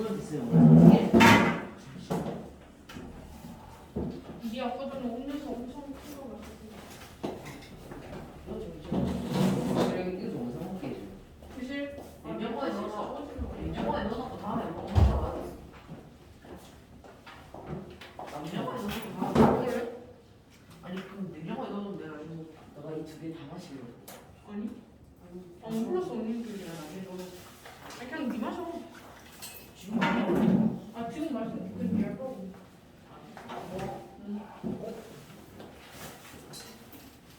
이거는 됐어요. 이게 아까 전에 오면서 엄청 큰거 같았어. 여기 띄워서 원상 먹게 해줘. 사실 냉장고에 넣어서 냉장고에 냉장고에 넣어놓고 다음에 먹어서 냉장고에 넣어놓고 다음에 먹을래? 아니 그럼 냉장고에 넣어놓으면 내가 이거 너가 이 두 개 다 마시려. 아니? 안 불렀어 언니들이야. 아니 그냥 니 마셔. 지금 아니야. 아 지금 마시면 그건 니할 거고.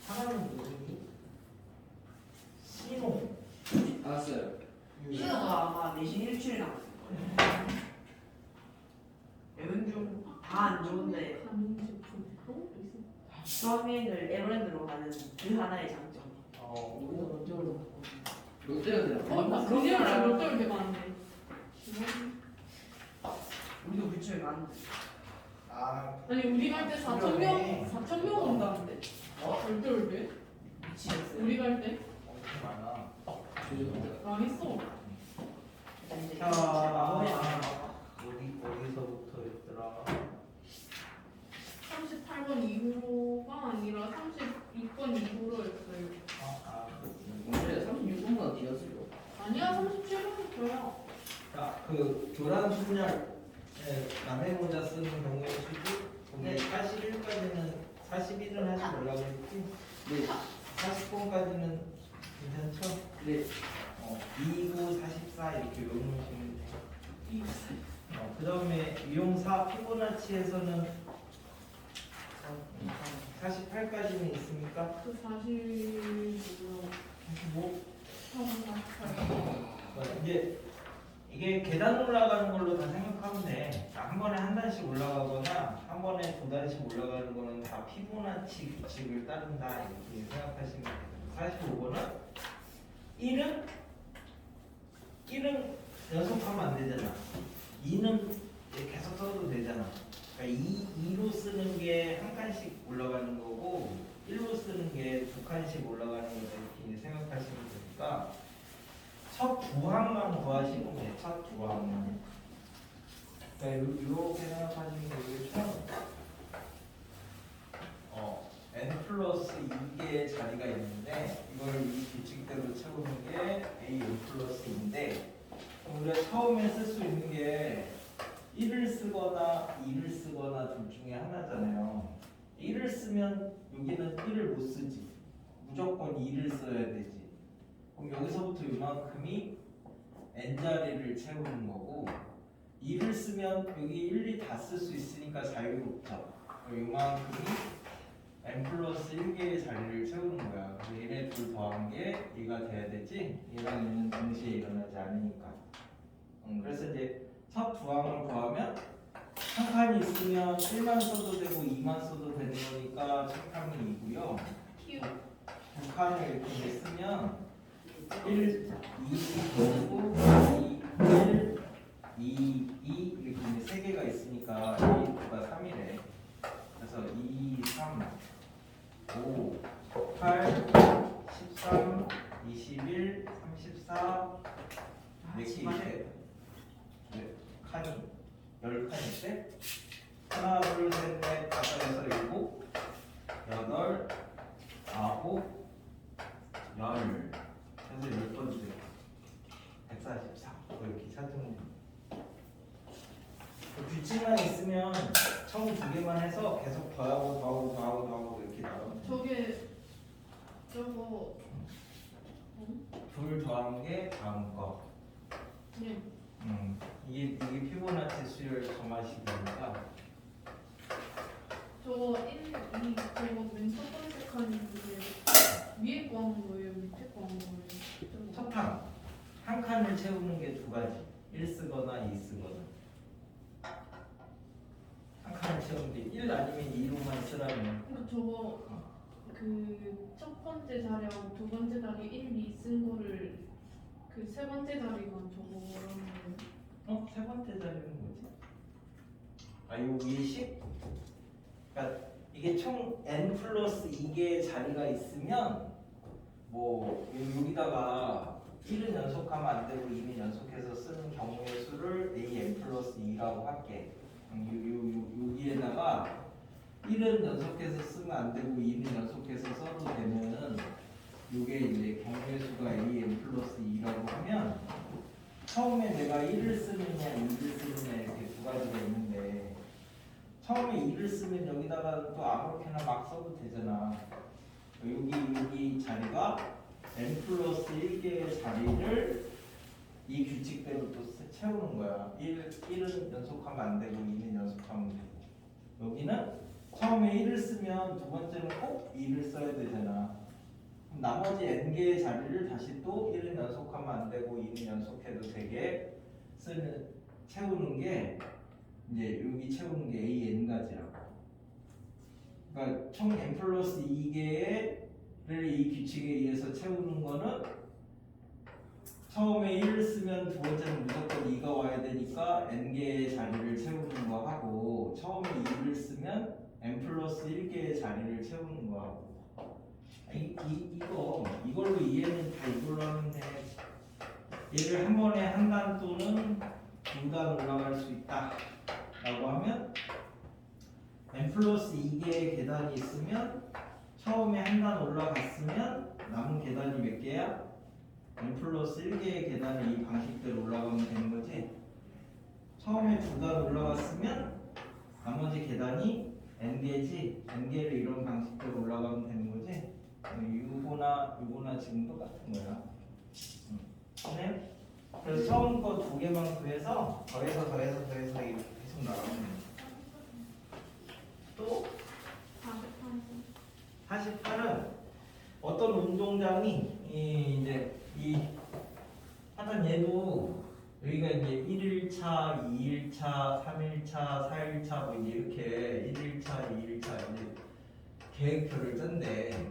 사람은 누구니? 신호. 알았어요. 신호가 아마 내신 일주일 남았을 거예요. 여행 중다 안 좋은데 가는 제품 그런 것도 있어. 수학여행을 에버랜드로 가는 그 하나의 장점. 우리가 롯데월드 갔고. 롯데월드. 나 그냥 롯데를 되게 많은데. 우리도 그쪽에 가는데. 아니 우리 갈 때 4,000명 온다는데. 롯데월드? 미치겠어요. 우리 갈 때? 엄청 많아. 망했어. 이제 자, 어디서부터 했더라? 38번 이후로가 아니라 36번 이후로였어요. 근데 36분보다 뒤였어요. 아니야 37번부터야. 자, 그 교란 순열 남의 모자 쓰는 경우의 수지 네. 41까지는 41은 하지 말라고 했지? 네. 40번까지는 괜찮죠? 네. 29, 44 이렇게 외우시면 돼요. 그 다음에 유용사 피보나치에서는 48까지는 있습니까? 그 사실 45? 48. 이제 이게 계단 올라가는 걸로 다 생각하면 돼. 한 번에 한 단씩 올라가거나 한 번에 두 단씩 올라가는 거는 다 피보나치 규칙을 따른다 이렇게 생각하시면 돼요. 45번은 1은 연속하면 안 되잖아. 2는 계속 써도 되잖아. 그러니까 2로 쓰는 게 한 칸씩 올라가는 거고 1로 쓰는 게 두 칸씩 올라가는 거다 이렇게 생각하시면 되니까 첫 두 항만 구하시면 돼. 첫 두 항만. 그러니까 이렇게 생각하시면 되겠죠. n 플러스 2개의 자리가 있는데 이걸 이 규칙대로 채우는 게 a n 플러스 2인데 우리가 처음에 쓸 수 있는 게 1을 쓰거나 2를 쓰거나 둘 중에 하나잖아요. 1을 쓰면 여기는 1을 못 쓰지. 무조건 2를 써야 되지. 그럼 여기서부터 이만큼이 n자리를 채우는 거고 2를 쓰면 여기 1, 2 다 쓸 수 있으니까 자유롭죠. 이만큼이 n 플러스 1개의 자리를 채우는 거야. 그래서 얘네 둘 더한 게 얘가 돼야 되지. 얘랑 얘는 동시에 일어나지 않으니까. 그래서 이제 첫 두 항을 구하면 한 칸이 있으면 1만 써도 되고 2만 써도 되는 거니까 첫 칸이 2고요. 두 칸을 이렇게 쓰면 1, 2, 5, 2, 1, 2, 2 이렇게 이제 세 개가 있으니까 2가 3이래. 그래서 2, 3, 5, 8, 13, 21, 34 몇개 있대? 칸이 10칸 있대? 하나, 둘, 셋, 넷, 다섯, 여섯, 일곱, 여덟, 아홉, 열. 그래서 10번째 144 이렇게 찾으면 돼요. 규칙만 있으면 처음 두 개만 해서 계속 더하고 이렇게 나가면 저거 둘 더한 게 다음 거. 그냥 이게 피보나치 수열 정하시기니까 저거 1, 2 저거 맨 첫 번째 칸이 그게 위에 거 하는 거예요? 밑에 거 하는 거예요? 첫 칸. 한 칸을 채우는 게 두 가지. 1 쓰거나 2 쓰거나. 한 칸을 채우는 게 1 아니면 2로만 쓰라면. 그러니까 저거 그 첫 번째 자리하고 두 번째 자리 1, 2 쓴 거를 그 세 번째 자리만 저거라는 세 번째 자리는 뭐지? 요 위에 10? 그러니까 이게 총 n 플러스 2개의 자리가 있으면 뭐 여기다가 1은 연속하면 안 되고 2는 연속해서 쓰는 경우의 수를 a n 플러스 2라고 할게. 여기에다가 1은 연속해서 쓰면 안 되고 2는 연속해서 써도 되면은 요게 이제 경계수가 a n 플러스 2라고 하면 처음에 내가 1을 쓰느냐 2를 쓰느냐 이렇게 두 가지가 있는데 처음에 2를 쓰면 여기다가 또 아무렇게나 막 써도 되잖아. 여기 자리가 n 플러스 1개의 자리를 이 규칙대로 또 채우는 거야. 1은 연속하면 안 되고 2는 연속하면 되고. 여기는 처음에 1을 쓰면 두 번째는 꼭 2를 써야 되잖아. 그럼 나머지 n개의 자리를 다시 또 1은 연속하면 안 되고 2는 연속해도 되게 채우는 게 이제 여기 채우는 게 a n가지라고. 그러니까 총 n 플러스 2개를 이 규칙에 의해서 채우는 거는 처음에 1을 쓰면 두 번째는 무조건 2가 와야 되니까 n개의 자리를 채우는 거 하고 처음에 2를 쓰면 n 플러스 1개의 자리를 채우는 거 하고 이걸로 이해는 다 이걸로 하면 돼. 얘를 한 번에 한 단 또는 두 단 올라갈 수 있다 라고 하면 n 플러스 2개의 계단이 있으면 처음에 한 단 올라갔으면 남은 계단이 몇 개야? n 플러스 1개의 계단이 이 방식대로 올라가면 되는 거지. 처음에 두 단 올라갔으면 나머지 계단이 n개지. n개를 이런 방식대로 올라가면 되는 거지. 요거나 지금 똑같은 거야. 네? 그래서 처음 거 두 개만 구해서 더해서 이렇게 계속 나가면 돼. 또 48은 어떤 운동장이 이제 하여튼 얘도 여기가 이제 1일차, 2일차, 3일차, 4일차 뭐 이제 이렇게 1일차, 2일차 이제 계획표를 짠대.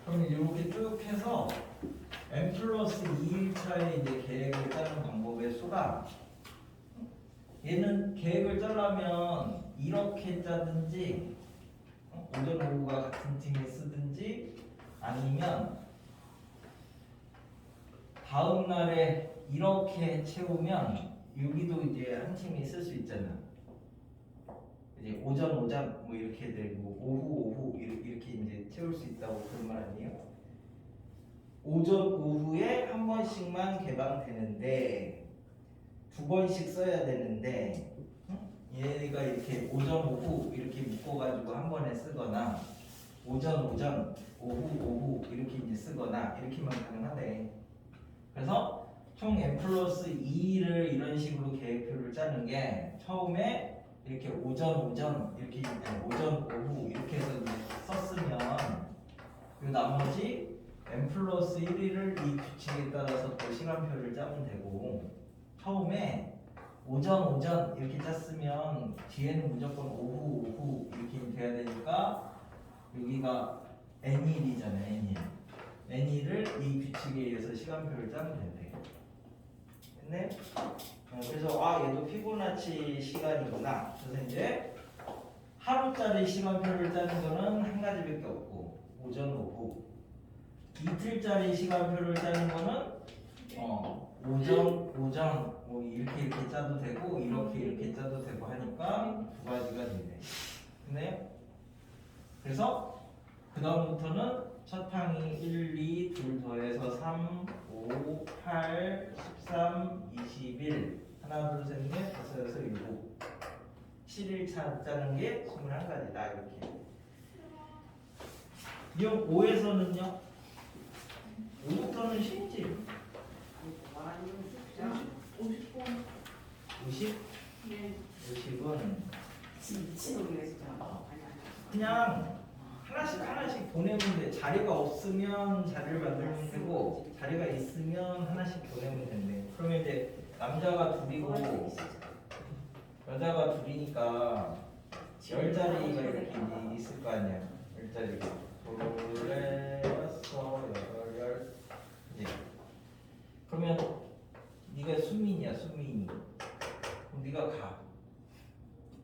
그럼 이렇게 쭉 해서 n 플러스 2일차의 이제 계획을 짜는 방법의 수가 얘는 계획을 짜려면 이렇게 짜든지 오전 오후가 같은 팀에 쓰든지 아니면 다음 날에 이렇게 채우면 여기도 이제 한 팀이 쓸 수 있잖아. 이제 오전 뭐 이렇게 되고 오후 이렇게 이제 채울 수 있다고 그런 말 아니에요? 오전 오후에 한 번씩만 개방되는데 두 번씩 써야 되는데 얘가 이렇게 오전 오후 이렇게 묶어가지고 한 번에 쓰거나 오전 오후 이렇게 이제 쓰거나 이렇게만 가능하대. 그래서 총 n 플러스 2를 이런 식으로 계획표를 짜는 게 처음에 이렇게 오전 이렇게 오전 오후 이렇게 해서 이제 썼으면 그 나머지 n 플러스 1을 이 규칙에 따라서 또 시간표를 짜면 되고 처음에 오전 이렇게 짰으면 뒤에는 무조건 오후 이렇게 돼야 되니까 여기가 n일이잖아요. n일을 이 규칙에 의해서 시간표를 짜면 된대. 됐네? 그래서 얘도 피보나치 시간이구나. 그래서 이제 하루짜리 시간표를 짜는 거는 한 가지밖에 없고 오전 오후. 이틀짜리 시간표를 짜는 거는 오전 뭐 이렇게 짜도 되고 이렇게 짜도 되고 하니까 두 가지가 되네. 네. 그래서 그 다음부터는 첫 항이 1, 2, 둘 더해서 3, 5, 8, 13, 21 하나, 둘, 셋, 넷, 다섯, 여섯, 일곱 7일차 짜는 게 21가지다 이렇게. 이형 5에서는요? 5부터는 쉽지. 50번. 50? 네. 50은 미친놈이네 진짜. 그냥 하나씩 보내면 돼. 자리가 없으면 자리를 만들면 되고 자리가 있으면 하나씩 보내면 된대. 그러면 이제 남자가 둘이고 여자가 둘이니까 10자리가 이렇게 있을 거 아니야. 10자리가 둘, 여섯, 여덟, 열. 이제 그러면 네가 수민이야. 그럼 네가 가.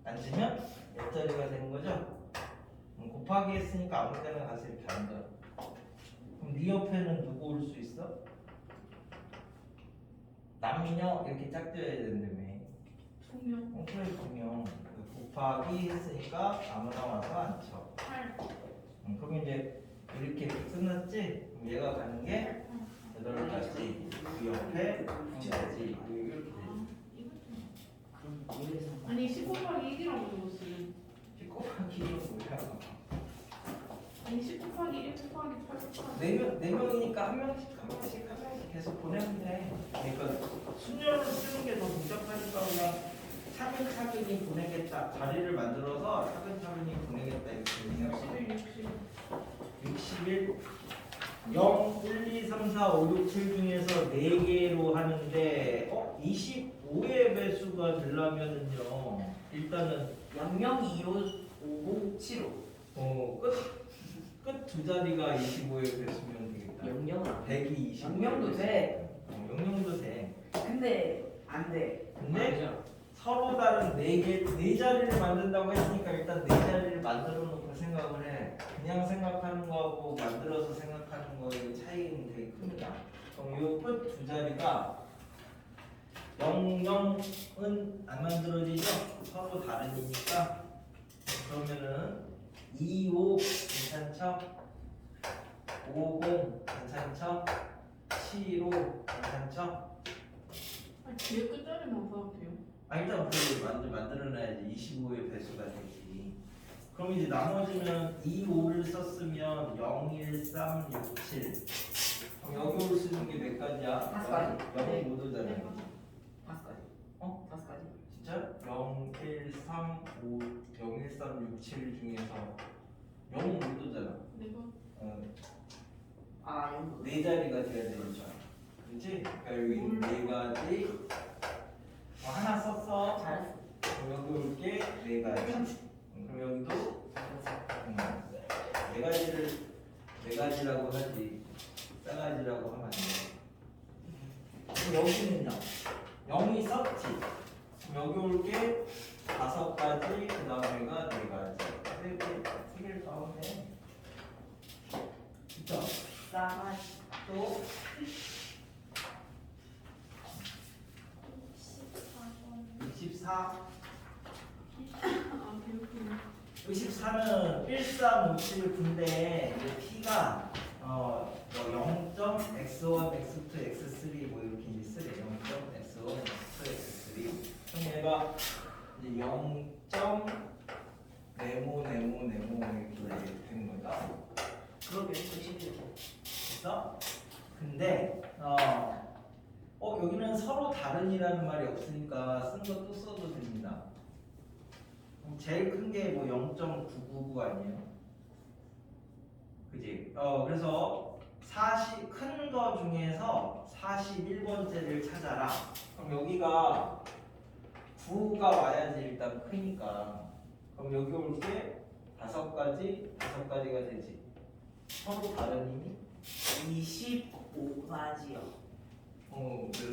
앉으면 10자리가 되는 거죠? 곱하기 했으니까 아무 때나 가서 이렇게 앉아. 그럼 네 옆에는 누구 올 수 있어? 남녀 이렇게 짝져야 되는데 투명 그래 분명 곱하기 했으니까 아무나 와서 안 쳐. 8 그럼 이제 이렇게 끝났지? 그럼 얘가 가는 게 8가지. 그 옆에 9가지. 이렇게 되지. 그럼 이래서 아니 10 곱하기 1이라고 적었어요. 10 곱하기 1은 뭐야? 아니 10 곱하기 1 곱하기 8 곱하기 네 명이니까 한 명씩 계속 보내면 돼. 그러니까 순열을 쓰는 게 더 복잡하니까 그냥 차근차근히 보내겠다. 자리를 만들어서 차근차근히 보내겠다. 이렇게 생각하면 61 0, 1, 2, 3, 4, 5, 6, 7 중에서 4개로 하는데 25의 배수가 되려면은요 일단은 002550 75 끝 두 자리가 25의 배수면 되겠다. 00은 100이 25. 00도 돼. 00도 돼. 근데 안돼. 근데 서로 다른 네 자리를 만든다고 했으니까 일단 네 자리를 만들어 놓고 생각을 해. 그냥 생각하는 거하고 만들어서 생각하는 거의 차이는 되게 큽니다. 그럼 이 끝 두 자리가 00은 안 만들어지죠? 서로 다른이니까. 그러면은 25 괜찮죠? 50 괜찮죠? 75 괜찮죠? 아 뒤에 끝자리만 봐도 돼요? 일단 그걸 만들어놔야지 25의 배수가 되지. 그럼 이제 나머지는 2, 5를 썼으면 0, 1, 3, 6, 7. 그럼 여기 올 쓰는 게 몇 가지야? 다섯 가지. 0이 못 오잖아. 네. 5가지. 5가지. 진짜? 0, 1, 3, 5, 0, 1, 3, 6, 7 중에서 0은 못 오잖아. 내가 아 이거 네 자리가 돼야 되니까. 그렇지? 그러니까 여기 네 가지. 하나 썼어. 잘했어. 그럼 여기 올게 네 가지. 그럼 여기도 네 가지라고 하지. 싸가지라고 하면 안 돼. 그럼 여기는요. 0이 썼지. 그럼 여기 올게 5가지. 그 다음에가 4가지. 세 개를 따오면 돼. 그쵸? 싸가지. 또 64. 아 그렇구나. 64는 1357 군데 P가 0.x1, x2, x3 뭐 이렇게 이제 쓰래. 0.x1, x2, x3. 그럼 얘가 이제 0. 네모 이렇게 되는 거다. 그러게 91. 됐어? 근데 여기는 서로 다른이라는 말이 없으니까 쓴 거 또 써도 됩니다. 제일 큰 게 뭐 0.999 아니에요? 그지? 그래서 큰 거 중에서 41번째를 찾아라. 그럼 여기가 9가 와야지 일단 크니까. 그럼 여기 올 게 5가지가 되지. 서로 다른이니? 25가지요. 그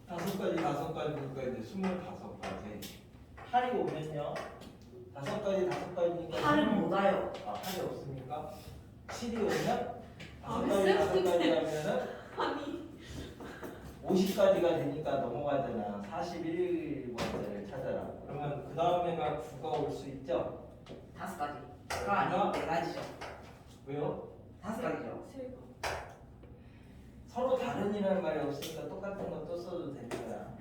5가지니까 이제 25가지. 8이 오면요. 5가지니까 8은 못 와요. 8이 없으니까 7이 오면 아, 5가지 하면은 아니 50가지가 되니까 넘어가잖아. 41번째를 찾아라. 그러면 그 다음에가 9가 올 수 있죠? 5가지가 아니고 4가지죠. 왜요? 5가지죠. 세가 서로 다른이라는 말이 없으니까 똑같은 거 또 써도 되는 거야.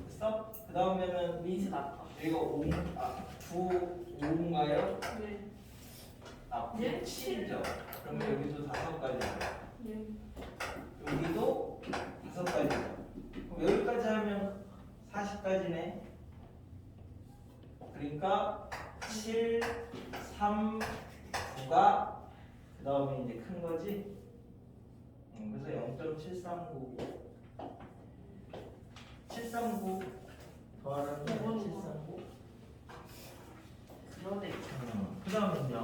됐어? 그 다음에는 민수 나빠. 이거 9인가요? 네. 네? 7이죠. 그러면 여기도 5가지죠. 네. 여기도 5가지죠. 그럼 여기까지 하면 40가지네. 그러니까 7, 3, 9가 그 다음에 이제 큰 거지. 그래서 0.739 더하는 게 739. 그러네. 그 다음은요.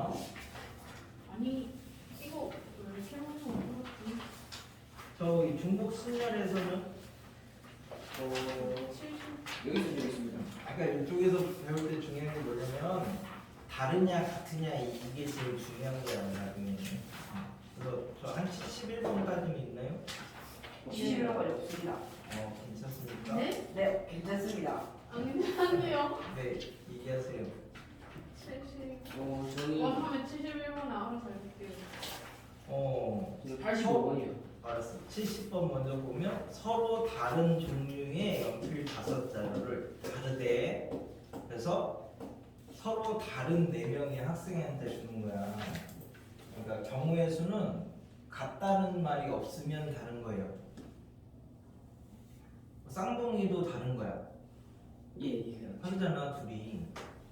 아니 이거 왜 이렇게 하면 안 맞지? 저기 중국 순열에서는 70 여기서 되겠습니다. 아까 이쪽에서 배울 때 중요한 게 뭐냐면 다르냐 같으냐 이게 제일 중요한 거야 나중에. 그래서 저 한 71번까지는 있나요? 70이라고까지 없습니다. 괜찮습니까? 네? 네, 괜찮습니다. 아니요. 네, 얘기하세요. 70. 저희 원하면 71번 알아서 해볼게요. 85번이요. 알았어. 70번 먼저 보면 서로 다른 종류의 연필 5자루를 다르대. 그래서 서로 다른 4명의 학생한테 주는 거야. 그러니까 경우의 수는 같다는 말이 없으면 다른 거예요. 쌍둥이도 다른 거야. 예. 하잖아 둘이.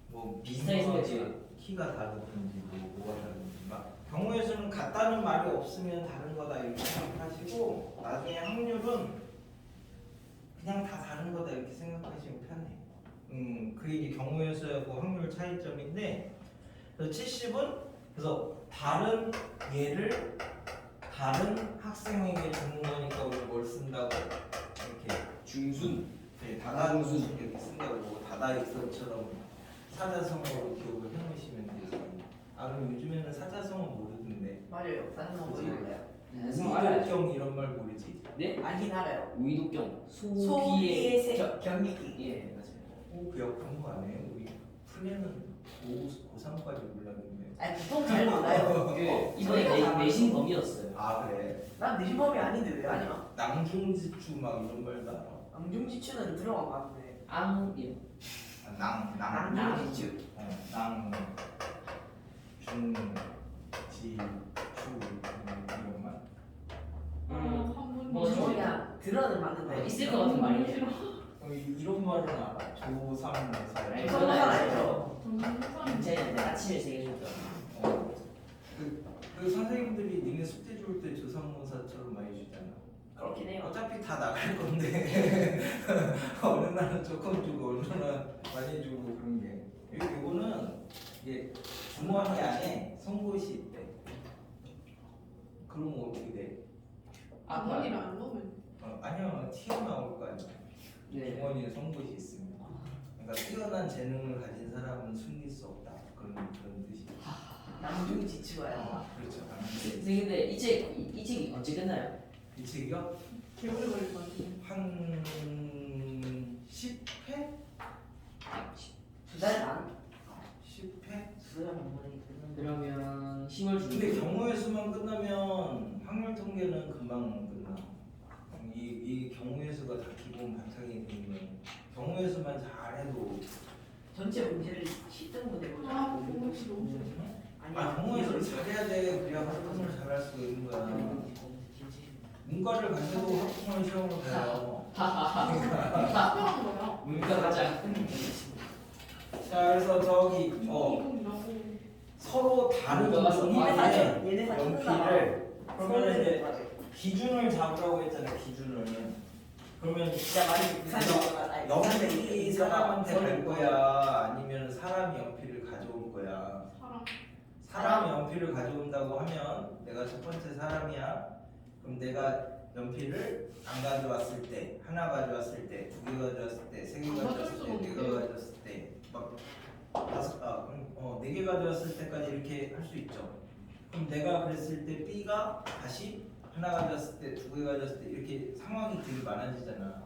뭐 비슷하게 미묘하게 생겼지만. 키가 다르든지 뭐가 다르든지 막 경우의 수는 같다는 말이 없으면 다른 거다 이렇게 생각하시고 나중에 확률은 그냥 다 다른 거다 이렇게 생각하시면 편해. 그게 이제 경우의 수하고 확률 차이점인데 그래서 70은 그래서 다른 얘를 다른 학생에게 주는 거니까 우리 뭘 쓴다고 이렇게 중순. 네, 다다중순 이렇게 쓴다고 다다익선처럼 사자성어로 기억을 해놓으시면 되죠. 그럼 요즘에는 사자성어 모르던데. 맞아요. 다른 건 모르겠어요. 위독경 이런 말 모르지? 네? 알긴 알아요. 위독경. 소비의 저- 경리기. 예, 맞아요. 그 그런 거 아니에요? 우리 플랜은 고3까지 몰랐는데. 아니 보통 잘 몰라요. 이번에 내신 범위였어요. 아 그래? 난 내신범이 아닌데 왜 아니야? 낭중지추 막 이런 말도 알아. 앙중지추는 들어간 거 같은데. 예. 낭중지추. 중지추 이런 말. 한번 뭐 좀- 그냥 들어는 봤는데. 있을 것 같은 말이에요. 싫어. 이런 말은 알아. 조삼모사. 네, 저건 알죠. 괜찮은데 아침에 세개 줬다. 그 선생님들이 니네 숙제 줄 때 조삼모사처럼 많이 주잖아. 그렇긴 해요. 어차피 다 나갈 건데 어느 날은 조금 주고 어느 날은 많이 주고 그런 게. 이거는 이게 주머니 안에 송곳이 있대. 그러면 어떻게 돼? 주머니를 안 넣으면 아니요, 튀어나올 거 아니야. 네. 주머니에 송곳이 있습니다. 그러니까 뛰어난 재능을 가진 사람은 숨길 수 없다. 그런 뜻이죠. 낭중지추가요. 그렇죠. 선생님들 이 책이 언제 끝나요? 이 책이요? 개오래 걸릴 것 같은데. 한 10회? 2달 반? 10회? 수영 공부는 끝났는데. 그러면 10월 중. 근데 경우의 수만 끝나면 확률 통계는 금방 끝나. 이 경우의 수가 다 기본 바탕이 되는 경우의 수만 잘해도 전체 문제를 10등분 해보자. 그거 진짜 너무 싫어. 경우의 수를 잘해야 돼. 그래야 합성을 잘할 수 있는 거야. 문과를 가셔도 합성을 시험으로 돼요. 특별한 거야. 문과 가자. 자, 그래서 저기 이동이라고. 서로 다른 문과가 종류의 얘네 다 연필을 그러면 이제 기준을 잡으라고 했잖아요. 기준을. 그러면 진짜 많이 부산이 연필이 사람한테 갈 거야, 아니면 사람이 연필을 가져올 거야. 사람이 연필을 가져온다고 하면 내가 첫 번째 사람이야. 그럼 내가 연필을 안 가져왔을 때, 하나 가져왔을 때, 2개 가져왔을 때, 3개 가져왔을 때, 4개 가져왔을 때, 막 4개 가져왔을 때까지 이렇게 할 수 있죠. 그럼 내가 그랬을 때 B가 다시 하나 가져왔을 때, 2개 가져왔을 때 이렇게 상황이 되게 많아지잖아.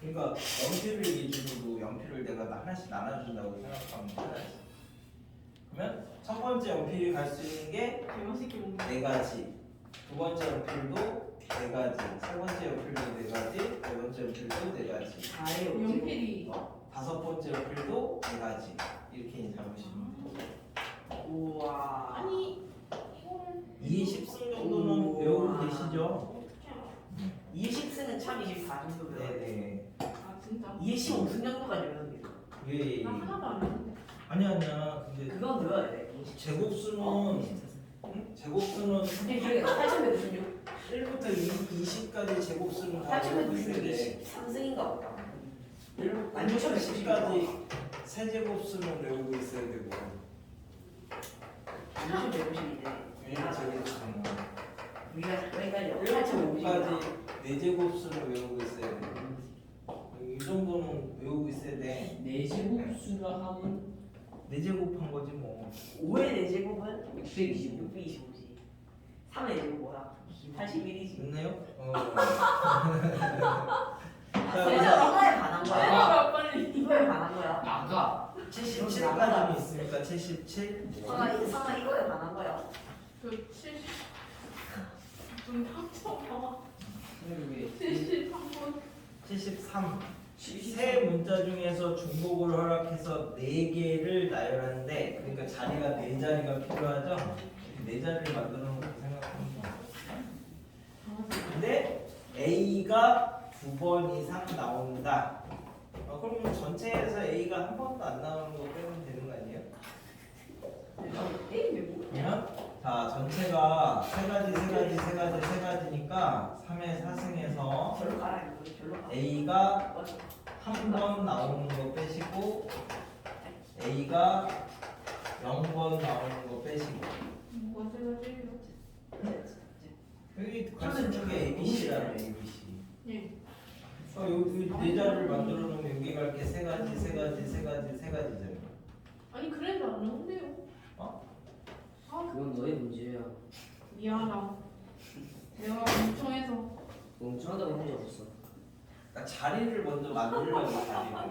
그러니까 연필을 기준으로 연필을 내가 하나씩 나눠준다고 생각하면 편하지. 그러면 첫 번째 연필이 갈 수 있는 게 개맛있게 먹는. 4가지, 두 번째 연필도 4가지, 세 번째 연필도 4가지, 네 번째 연필도 4가지, 다예요. 연필이 다섯 번째 연필도 4가지 이렇게 잡으시면 돼요. 우와. 아니 이거를 20승 정도는 외우고 계시죠? 어떻게 알아? 20승은 참 24 정도 배워요. 네네. 아 진짜? 25승 정도까지 배우는 게. 왜? 나 하나도 안 했는데. 아니야. 근데 그건 배워야 돼. 제곱수는 제곱수는 근데 기억이 나. 8,196? 1부터 20까지 제곱수는 다 외우고 있어야 8,196이 돼. 13승인가 보다. 1부터 아니, 10까지 세제곱수는 외우고 있어야 되고. 2,192네. 왜냐면 제곱수는 우리가 거기까지 1부터 5까지 8,192. 4제곱수를 외우고 있어야 돼. 이 정도는 외우고 있어야 돼. 네 제곱수라 하면 4제곱한 거지 뭐. 5의 4제곱은 625. 625지. 3의 이거 뭐야? 81이지. 됐나요? 아, 자, 이거에 반한 거야? 아 빨리. 이거에 반한 거야? 나가. 77까지는 있으니까 77. 상아 이거에 반한 거야? 그 70. 좀 합쳐봐. 왜? 73번. 73. 세 문자 중에서 중복을 허락해서 4개를 나열하는데 그러니까 자리가 4자리가 필요하죠? 4자리를 만들어 놓고 생각합니다. 근데 A가 2번 이상 나온다. 그러면 전체에서 A가 한 번도 안 나오는 거 빼면 되는 거 아니에요? 에이 왜 뭐? 그러면 자 전체가 세 가지니까 3의 4승에서 절로 가라 이거 절로 가. A가 맞아. 한 번 나오는 거 빼시고 A가 0번 나오는 거 빼시고 뭐가 제가 제일 여기 관심 쪽에 ABC라는 ABC. 예. 여기 네 자리를 만들어 놓으면 여기가 이렇게 세 가지잖아요. 아니 그래도 안 나온대요. 아 그건 너의 문제야. 미안하다. 내가 멍청해서. 멍청하다고 한 적 없어. 그러니까 자리를 먼저 만들려고 자리를.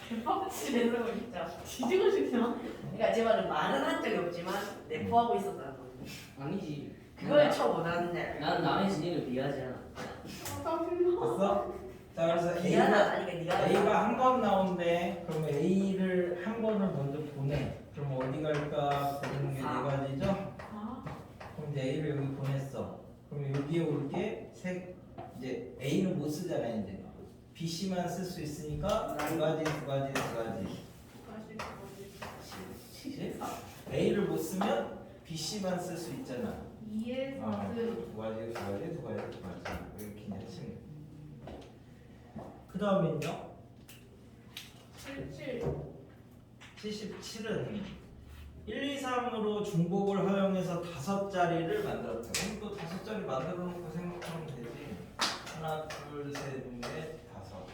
개빡치네요 진짜. 뒤지고 싶냐? 그러니까 제 말은 말은 한 적이 없지만 내포하고 있었다는 거지. 아니지. 그걸 쳐 원하는데. 난 남의 진행을 비하하지 않아. 아 짜증나. 됐어? 자 그래서 미안하다니까 네가. A가 한 번 나오는데 그러면 A를 한 번을 먼저 보내. 그럼 어디 갈까 보는 게 네 가지죠? 아 그럼 이제 A를 여기 보냈어. 그럼 여기에 올 게 이제 A는 못 쓰잖아요 이제. B, C만 쓸 수 있으니까 두 가지. 그치? A를 못 쓰면 B, C만 쓸 수 있잖아. 2에 4는 두 가지 이렇게 이제 치면. 그 다음엔요. 77. 77은 1, 2, 3으로 중복을 허용해서 5자리를 만들었다. 그럼 또 5자리 만들어 놓고 생각하면 되지. 하나, 둘, 셋, 넷, 5.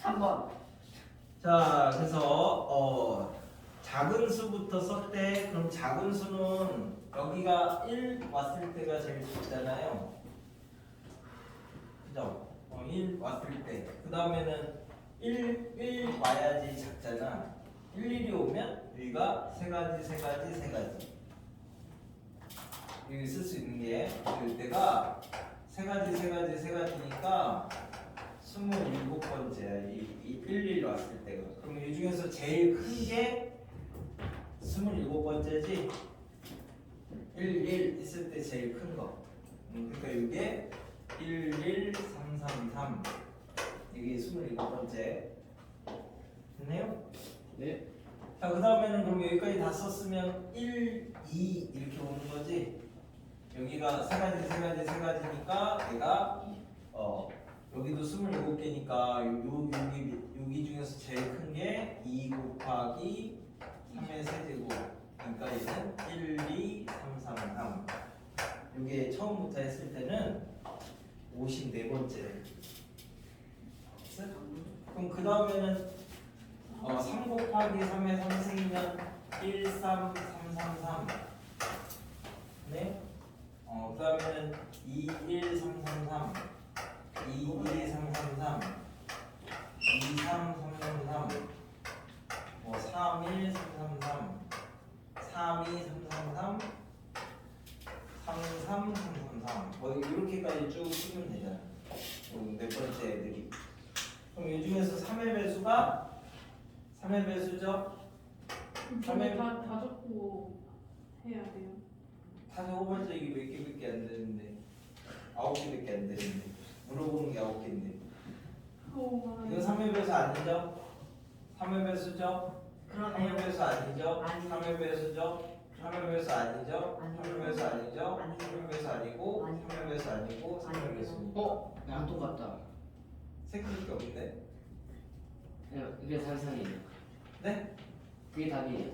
3번. 자, 그래서 작은 수부터 썼대. 그럼 작은 수는 여기가 1 왔을 때가 제일 작잖아요. 그죠? 1 왔을 때. 그 다음에는 1 와야지 작잖아. 1이 오면 여기가 세 가지. 여기 쓸 수 있는 게 이때가 세 가지니까 27번째야. 이 1 왔을 때가. 그럼 이 중에서 제일 큰 게 27번째지. 1 있을 때 제일 큰 거. 그러니까 이게 1, 3, 3, 3. 이게 27번째. 됐네요? 네. 자, 그 다음에는 그럼 여기까지 다 썼으면 1, 2 이렇게 오는 거지. 여기가 세 가지니까 얘가 여기도 27개니까 여기 중에서 제일 큰 게 2 곱하기 3의 세제곱. 그러니까 얘는 1, 2, 3, 3, 3. 이게 처음부터 했을 때는 54번째. 그럼 그 다음에는 3 곱하기 3의 3승이면 1, 3, 3, 3, 3. 네? 그 다음에는 2, 1, 3, 3, 3. 2, 2, 3, 3, 3. 2, 3, 3, 3, 3. 3, 1, 3, 3, 3. 3, 2, 3, 3, 3. 3, 3, 3, 3, 3. 이렇게까지 쭉 쓰면 되잖아. 몇 번째 애들이. 그럼 이 중에서 3의 배수가 3의 배수죠? 저는 다 적고 해야 돼요. 5번째 이게 몇 개밖에 안 되는데 9개밖에 안 되는데 물어보는 게 9개인데 이거 3의 배수 아니죠? 3의 배수죠? 3의 그러네요. 배수 아니죠? 아니. 3의 배수죠? 3의 배수 아니죠? 아니. 3의 배수 아니죠? 아니. 3의 배수 아니고 아니. 3의 배수 아니고 3의 배수니까 나랑 똑같다. 색깔이 없는데? 이게 상상이에요. 네? 그게 답이에요.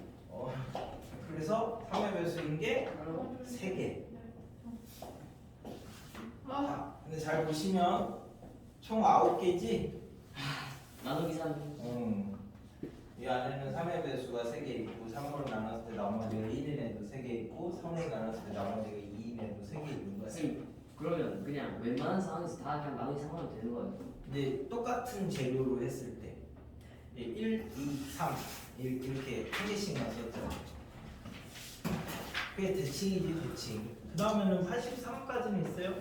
그래서 3의 배수인 게 바로 3개. 아 근데 잘 보시면 총 9개지? 나누기 3. 이 안에는 3의 배수가 3개 있고 3으로 나눴을 때 나머지가 1인 애도 3개 있고 3으로 나눴을 때 나머지가 2인 애도 3개 있는 거야. 선생님 그러면 그냥 웬만한 상황에서 다 그냥 나누기 상관하면 되는 거예요? 이제 똑같은 재료로 했을 때 1, 2, 3 이렇게 한 개씩만 썼잖아. 그게 대칭이지 대칭. 그 다음에는 83까지는 있어요?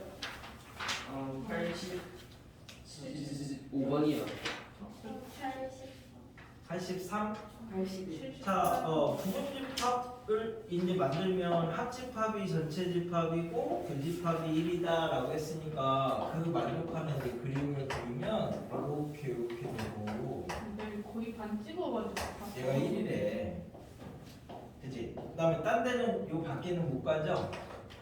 85번이요. 83? 80. 자, 부분집합을 이제 만들면 합집합이 전체 집합이고 교집합이 1이다라고 했으니까 그 만족하는 이제 그림을 그리면 이렇게 되고 근데 거의 반 찍어가지고 다 얘가 1이래. 그치? 그 다음에 딴 데는 요 밖에는 못 가죠?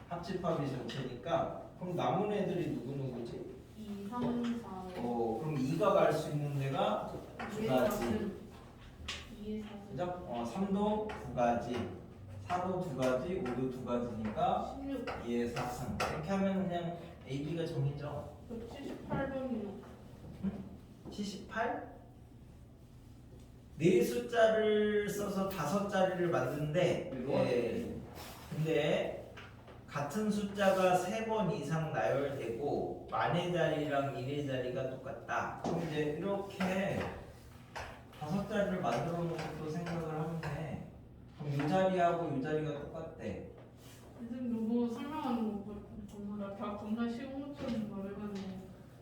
합집합이 전체니까 그럼 남은 애들이 누구누구지? 2, 3, 4, 그럼 2가 갈 수 있는 데가 2 가지 2에 4, 그죠? 3도 2가지 4도 2가지 5도 2가지니까 16, 2의 4승 이렇게 하면 그냥 A, B가 정이죠. 178번이요. 78? 네 숫자를 써서 5자리를 만드는데 근데 같은 숫자가 3번 이상 나열되고 만의 자리랑 1의 자리가 똑같다. 그럼 이제 이렇게 5자리를 만들어 놓고 생각을 하면 돼. 그럼 이 자리하고 이 자리가 똑같대. 선생님 너무 설명하는 거 보면 다 겁나 쉬운 것처럼 말해가지고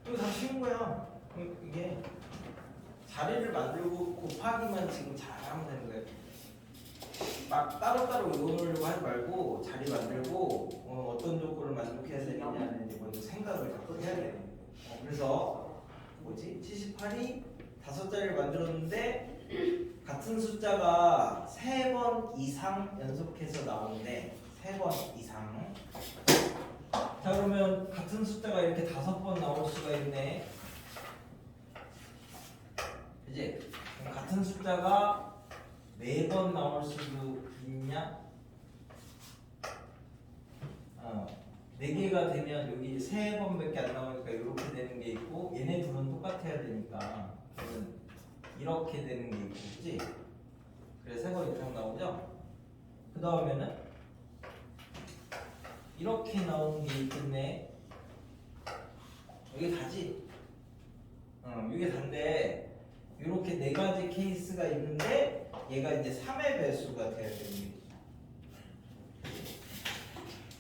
이거 다 쉬운 거야. 그럼 이게 자리를 만들고 곱하기만 지금 잘하면 되는 거예요. 막 따로따로 외우려고 하지 말고 자리 만들고 어떤 조건을 만족해야 되느냐는 이제 먼저 생각을 자꾸 해야 돼요. 그래서 뭐지? 78이 5자리를 만들었는데 같은 숫자가 3번 이상 연속해서 나오는데 3번 이상. 자 그러면 같은 숫자가 이렇게 5번 나올 수가 있네. 그지? 같은 숫자가 4번 나올 수도 있냐? 4개가 되면 여기 3번밖에 안 나오니까 이렇게 되는 게 있고 얘네 둘은 똑같아야 되니까 그러면 이렇게 되는 게 있고 그치? 그래 3번 이상 나오죠? 그 다음에는 이렇게 나오는 게 있겠네. 이게 다지? 이게 단데 이렇게 4가지 케이스가 있는데 얘가 이제 3의 배수가 돼야 되는 게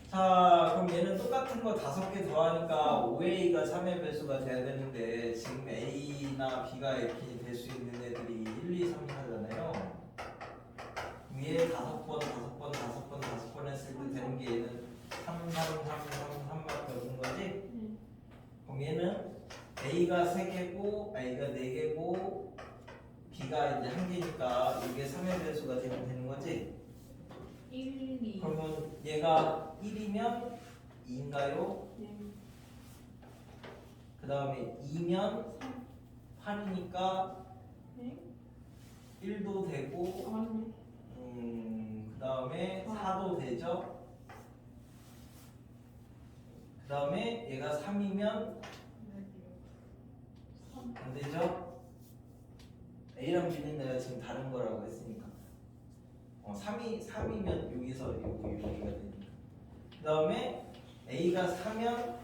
자 그럼 얘는 똑같은 거 5개 더하니까 5A가 3의 배수가 돼야 되는데 지금 A나 B가 이렇게 될 수 있는 애들이 1, 2, 3, 4잖아요. 위에 5번 했을 때 되는 게 얘는 3, 3, 3, 3, 3밖에 없는 거지? 그럼 얘는 A가 3개고 A가 4개고 B가 이제 1개니까 이게 3의 배수가 되면 되는 거지? 1, 2, 그러면 얘가 1이면 2인가요? 그 다음에 2면 8이니까 네? 1도 되고 아니 그 다음에 4도 되죠? 그 다음에 얘가 3이면 안 되죠? A랑 B는 내가 지금 다른 거라고 했으니까 3이면 여기서 여기가 되니까 그 다음에 A가 4면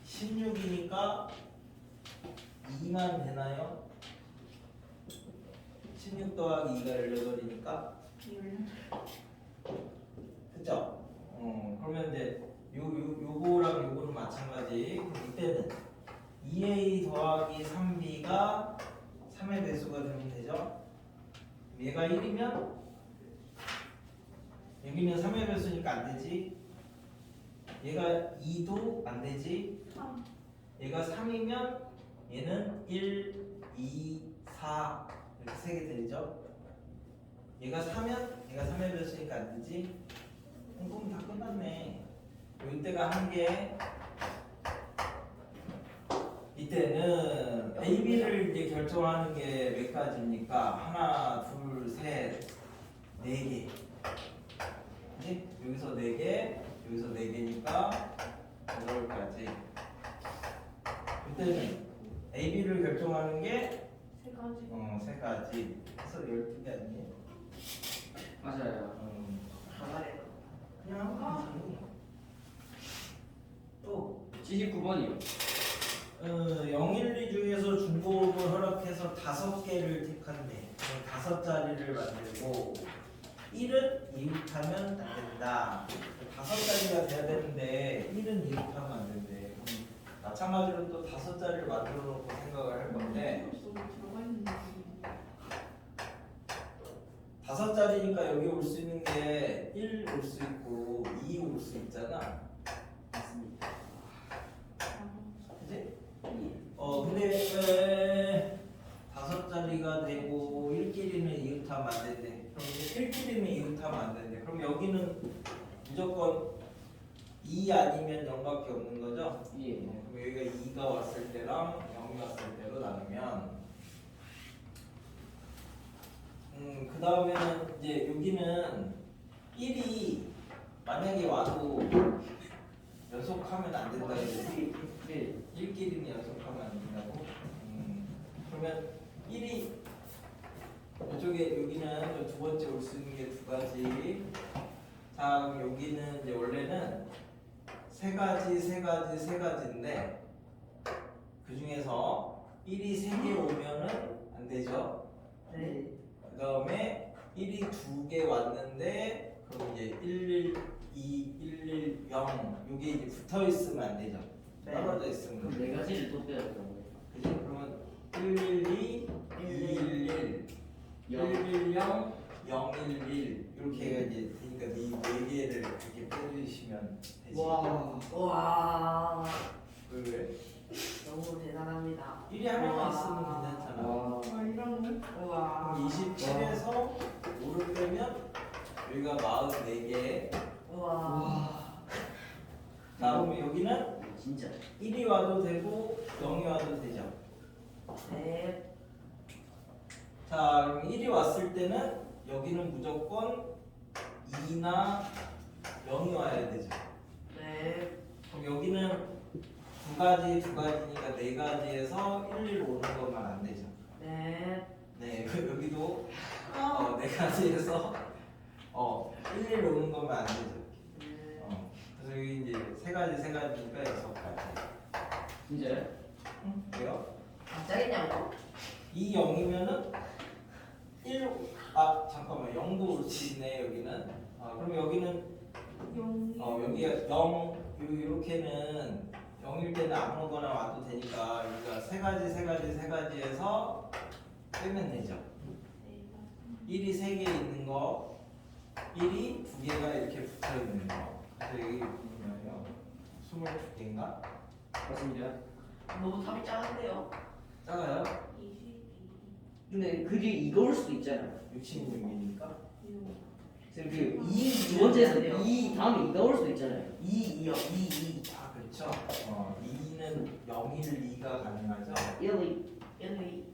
16이니까 2만 되나요? 16 더하기 2가 18이니까 그죠? 그러면 이제 요거랑 요거는 마찬가지. 그럼 이때는 2A 더하기 3B가 3의 배수가 되면 되죠? 얘가 1이면 여기는 3의 배수니까 안 되지. 얘가 2도 안 되지. 얘가 3이면 얘는 1, 2, 4 이렇게 3개 되죠. 얘가 4면 얘가 3의 배수니까 안 되지. 그럼 다 끝났네. 이때가 1개. 이때는 A, B를 이제 결정하는 게 몇 가지입니까? 하나, 둘, 셋, 4개. 그치? 여기서 4개, 여기서 4개니까 8가지. 이때는 A, B를 결정하는 게 세 가지. 세 가지 해서 12개 아니에요? 맞아요. 가만히 그냥 또 79번이요. 012 중에서 중고음을 허락해서 5개를 택한대. 그럼 5자리를 만들고 1은 이웃하면 안 된다. 5자리가 돼야 되는데 1은 이웃하면 안 된대. 그럼 마찬가지로 또 5자리를 만들어 놓고 생각을 할 건데 들어가 있는 게 5자리니까 여기 올 수 있는 게 1 올 수 있고 2 올 수 있잖아. 맞습니다. 그지? 근데 왜 5자리가 되고 1끼리는 이웃하면 안 된대. 그럼 이제 1끼리는 이웃하면 안 된대. 그럼 여기는 무조건 2 아니면 0밖에 없는 거죠? 예. 그럼 여기가 2가 왔을 때랑 0이 왔을 때로 나누면 그 다음에는 이제 여기는 1이 만약에 와도 연속하면 안 된다 이거지. 네. 1끼리는 연속하면 안 된다고. 그러면 1이 이쪽에 여기는 두 번째 올 수 있는 게 2가지. 자 그럼 여기는 이제 원래는 3가지인데 그 중에서 1이 3개 오면은 안 되죠. 네. 그 다음에 1이 2개 왔는데 그럼 이제 112, 110 이게 이제 붙어 있으면 안 되죠. 네. 떨어져 있으면. 그럼 네 가지를 또 빼야 되는 그지? 그러면 112, 211, 110, 011 이렇게 해야 이제 되니까 네 개를 이렇게 빼주시면 되지. 와. 왜? 너무 대단합니다. 1이 하나만 우와. 있으면 괜찮잖아. 와. 아 이런 우와. 그럼 27에서 5를 빼면 여기가 44개. 우와. 다음에 여기는 진짜. 1이 와도 되고 0이 와도 되죠. 네. 자, 그럼 1이 왔을 때는 여기는 무조건 2나 0이 와야 되죠. 네. 그럼 여기는 두 가지니까 4가지에서 1, 1 오는 것만 안 되죠. 네. 네, 여기도 4가지에서 1, 1 오는 것만 안 되죠. 네. 그래서 여기 이제 3가지니까 6가지. 진짜요? 왜요? 갑자기냐고? 2, 0이면은 1, 잠깐만 0도 올 수 있네 여기는. 그럼 여기는 영. 여기가 0 이렇게는 0일 때는 아무거나 와도 되니까 여기가 3가지에서 빼면 되죠. 1이 3개 있는 거, 1이 2개가 이렇게 붙어 있는 거. 그래서 여기 보면요, 22개인가? 맞습니다. 너무 답이 작은데요? 작아요? 22. 근데 그게 이거일 수도 있잖아요. 66이니까. 선생님 그 이 2번째에서 2 다음에 2가 올 수도 있잖아요. 2요. 2. 그렇죠. 2는 0일 2가 가능하죠. 1, 2, 1.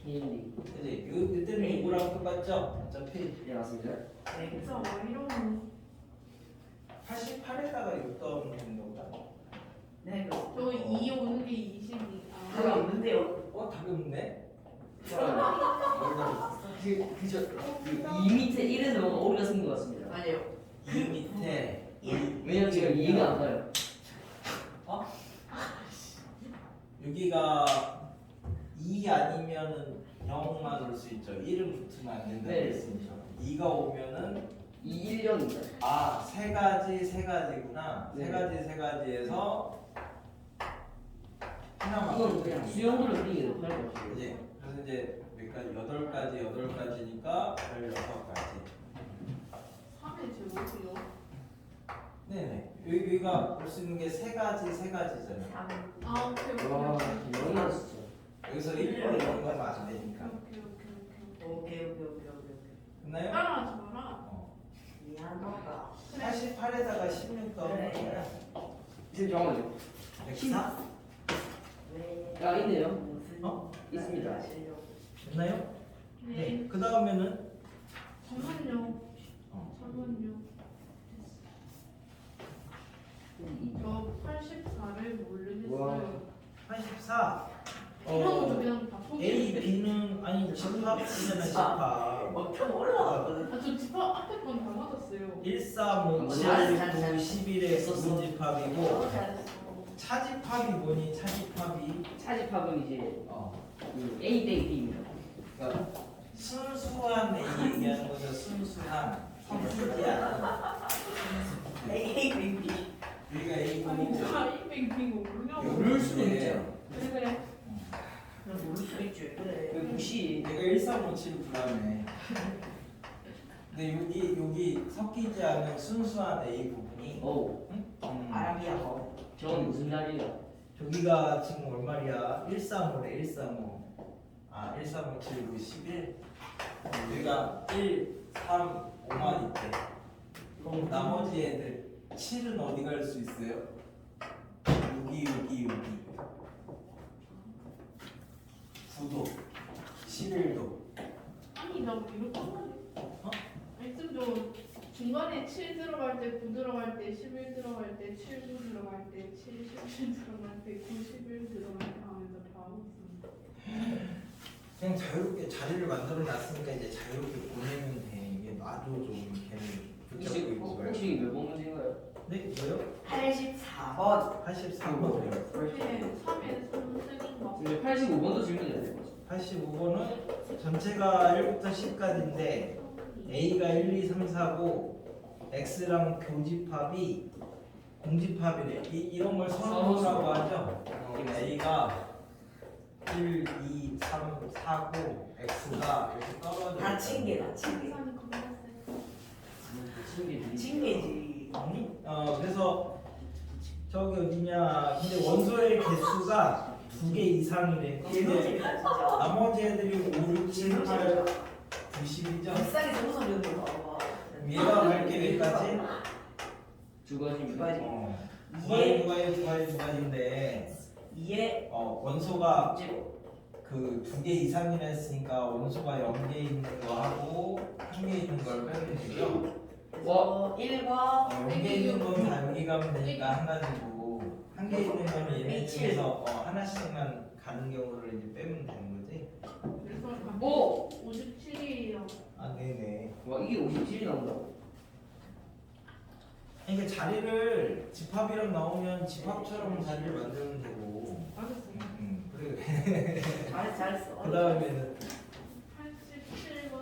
K, 그지? 이때는 이거랑 똑같죠? 어차피 네 맞습니다. 네. 진짜 와 이런. 88에다가 6 더하면 된다고. 네. 저 2 오는 게 22. 답이 없는데요? 답이 없네. 그2 밑에 1에서 뭔가 오류가 생긴 것 같습니다. 아니요. 2 밑에 왜냐면 지금 2가 안 가요. 여기가 2 아니면은 0만 올 수 있죠. 1은 붙으면 안 된다고 네. 했으니까. 2가 오면은 2, 1, 0입니다. 3가지구나. 네. 3가지에서 하나만. 이건 그냥 수영으로 그리기 더 편할 것 같아요. 이제 그래서 이제 몇 가지? 8가지니까 16가지. 3의 제곱이요. 네네. 여기가 볼 수 있는 게 3가지잖아요. 3. 아 오케이 와, 오케이. 영이나 진짜. 여기서 1, 1 이런 거면 안 되니까. 오케이. 됐나요? 따라하지 마라. 미안하다. 88에다가 16 더하면 그래. 지금 정하죠. 104? 왜? 아, 있네요. 무슨 있습니다. 됐나요? 네. 그 다음에는 잠깐만요. 잠깐만요. 저 84를 모르겠어요. 84. 이런 것도 그냥 다 A, 포기했는데. B는 아니 집합이잖아 집합. 엄청 올라왔거든. 저 집합 앞에 건 다 맞았어요. 1, 3, 5, 7, 잘했어. 9, 11의 부분집합이고 너무 잘했어. 차집합이 뭐니? 차집합이 차집합은 이제 어 그 A 대 B입니다. 그러니까 순수한 A 얘기하는 거죠. 순수한 섞이지 않아. A, B, B. 여기가 A고 아니 자 이빙빙고 모르냐고. 모를 수도 있죠. 그래 그래. 그럼 모를 수 있지. 그래. 그 무시. 내가 1, 3, 5, 7 불안해. 근데 여기 섞이지 않은 순수한 A 부분이 오. 아랍이야. 뭐. 저건 무슨 자리야? 저기가 지금 얼마야? 135래 135. 아 135, 7, 9, 11. 여기가 1, 3, 5만 있대. 그럼 나머지 애들 7은 어디 갈 수 있어요? 여기 9도 11도. 아니 나 뭐 이렇게 한 거지? 어? 아니 좀 중간에 7 들어갈 때 9 들어갈 때 11 들어갈 때 7, 9 들어갈 때 7, 17 들어갈 때 9, 11 들어갈 때 하면서 다 하고 있습니다. 그냥 자유롭게 자리를 만들어 놨으니까 이제 자유롭게 보내면 돼. 이게 놔도 좀 걔는 붙잡고 있지 말고. 혹시 몇 번 문제인가요? 네? 뭐요? 84번. 84번이요. 그렇게 3에 3세인가? 근데 85번도 질문해야 돼요. 85번은 전체가 1부터 10까지인데 A가 1, 2, 3, 4고 X랑 교집합이 공집합이래. 이런 걸 선호라고 하죠. A가 1, 2, 3, 4고 X가 이렇게 떨어져. 다친 게 다친 게. 계산이 겁나 세. 징계지. 그래서 저기 어디냐? 근데 원소의 개수가 2개 이상이래. 근데 개노잼이다 진짜. 나머지 애들이 5, 6, 7, 8, 90이죠. 비싸게 정서 배우는 거 봐. 얘가 갈게 몇 가지? 두 가지입니다. 두 가지. 두가지 두가지인데 이해 원소가 문제고. 그 2개 이상이라 했으니까 원소가 0개 있는 거 하고 1개 있는 걸 빼면 되죠. 그래서 1과 0개 있는 건 다 여기 가면 되니까 하나지고 1개 있는 거는 얘네 중에서 하나씩만 가는 경우를 이제 빼면 되는 거지. 그래서 오! 57이에요. 아 네네. 와 이게 57이 나온다고? 그러니까 자리를 집합이랑 나오면 집합처럼 자리를 만들면 되고. 알겠어요. 그래. 잘했어. 그 다음에는 87번.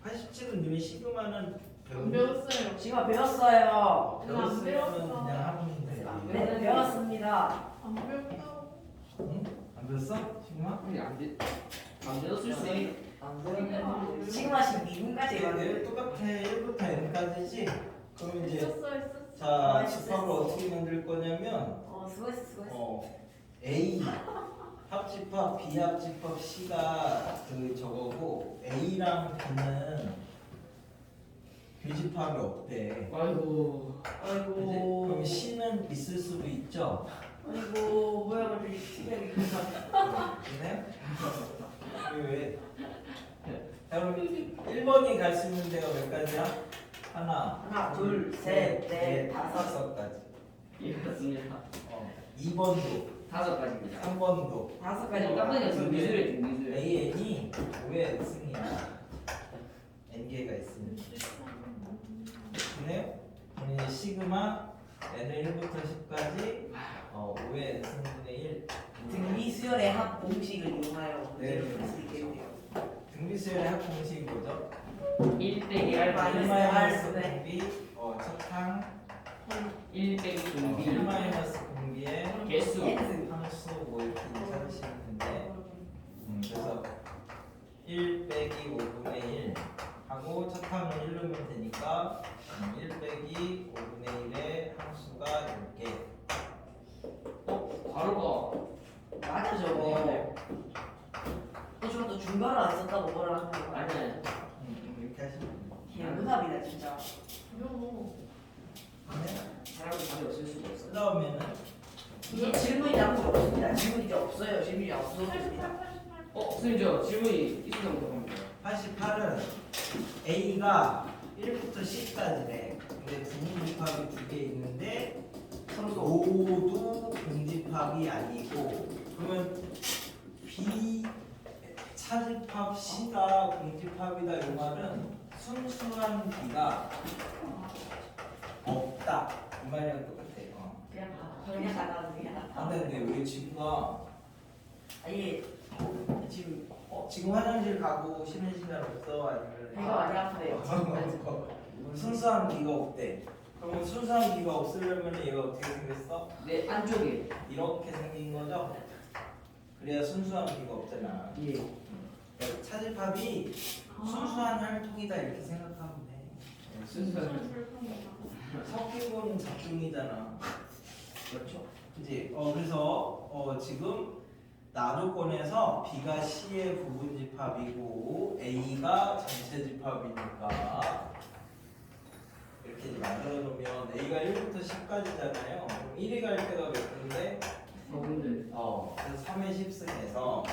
87은 님이 시그마는 안 배웠어요. 지금 배웠어요. 나 안 배웠으면 배웠어. 그냥 하면 돼. 네, 배웠습니다. 안 배웠다고. 응? 안 배웠어? 시그마? 아니 안 되었을 수 있어. 안 배웠는데. 지금하신 미분까지 얘 해봤는데. 똑같아. 1부터 n까지지? 그럼 이제 했었어. 자 집합을 어떻게 만들 거냐면 수고했어. A 합집합, B합집합 C가 그 저거고 A랑 B는 교집합이 없대. 아이고. 그지? 아이고. 그럼 C는 있을 수도 있죠. 아이고 모양을 되게 특이하게 그래? 왜? 자 그럼 1번이 갈 수 있는 데가 몇 가지야? 하나, 둘, 셋, 넷, 다섯. 가지. 예 맞습니다. 2번도, 5가지입니다. 3번도. 다섯 가지. 깜짝이야 지금 미술에 미술. AN이 5의 승이야. n개가 있으니. 그래요? 그럼 이제 시그마 n을 1부터 10까지 5의 승분의 1. 등비수열의 합 공식을 이용하여 네. 문제를 풀 수 있겠네요. 등비수열의 합공식이 뭐죠? 1 빼기 알파 마이너스 1 마이너스 R분의 공비 첫항 1 빼기 공비 1 마이너스 공비의 개수 N. 함수 뭐 이렇게 찾으시면 되는데 그래서 1 빼기 5분의 1 하고 첫 항을 1 넣으면 되니까 1 빼기 5분의 1의 함수가 이렇게 바로가 맞아 저거. 저것도 중괄호 안 썼다고 뭐라 하는 거 아니야. 이렇게 하시면 됩니다. 개무답이다 진짜. 요. 사람이 답이 없을 수가 없어. 그 다음에는 이게 질문이 아무도 없습니다. 질문이 이제 없어요. 질문이 없습니다. 88. 선생님 저 질문이 있으면 물어봅니다. 88은 A가 1부터 10까지래. 근데 부분집합이 2개 있는데 모두 공집합이 아니고 그러면 B 차집합 C가 공집합이다 이 말은 순수한 B가 없다 이 말이랑 똑같아. 그냥 가다는 게 낫다. 안 되는데 왜 친구가 아니 지금 지금 화장실 가고 쉬는 시간 없어 아니면 배가 많이 아프대요. 순수한 B가 없대. 그러면 순수한 B가 없으려면 얘가 어떻게 생겼어? 네 안쪽에. 이렇게 생긴 거죠? 그래야 순수한 B가 없잖아. 예. 그러니까 차집합이 순수한 혈통이다 이렇게 생각하면 돼. 순수한. 섞이고는 작중이잖아. 그렇죠. 그지? 그래서 지금 나조건에서 B가 C의 부분집합이고 A가 전체집합이니까 이렇게 만들어 놓으면 A가 1부터 10까지잖아요. 그럼 1이 갈 때가 몇 분인데? 근데 그래서 3의 10승에서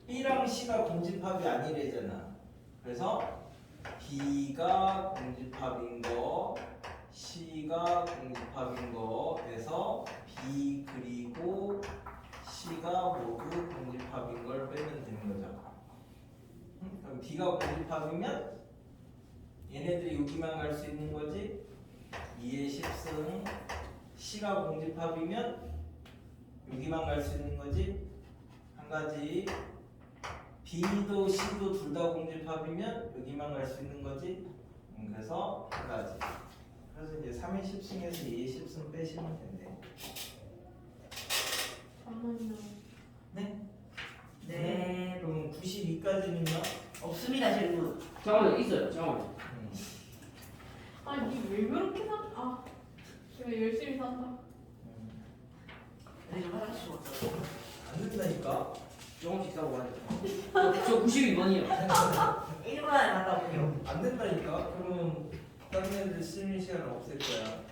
B랑 C가 공집합이 아니래잖아. 그래서 B가 공집합인 거, C가 공집합인 거에서 B 그리고 C가 모두 공집합인 걸 빼면 되는 거죠. 그럼 B가 공집합이면 얘네들이 여기만 갈 수 있는 거지. 2의 10승 C가 공집합이면 여기만 갈 수 있는 거지. 한 가지 B도 C도 둘 다 공집합이면 여기만 갈 수 있는 거지. 그래서 한 가지. 그래서 이제 3의 10승에서 2의 10승 빼시면 된대. 잠깐만요. 네? 네. 그럼 92까지는요? 없습니다 질문. 잠깐만요 있어요. 잠깐만요. 아니 왜 그렇게 산? 제가 열심히 산다. 네, 좀 화장실 왔어. 안 된다니까. 조금씩 싸고 가야 돼. 저 92번이요. 1분 안에 갔다 올게요. 안 된다니까. 그러면 다른 애들 쉬는 시간을 없앨 거야.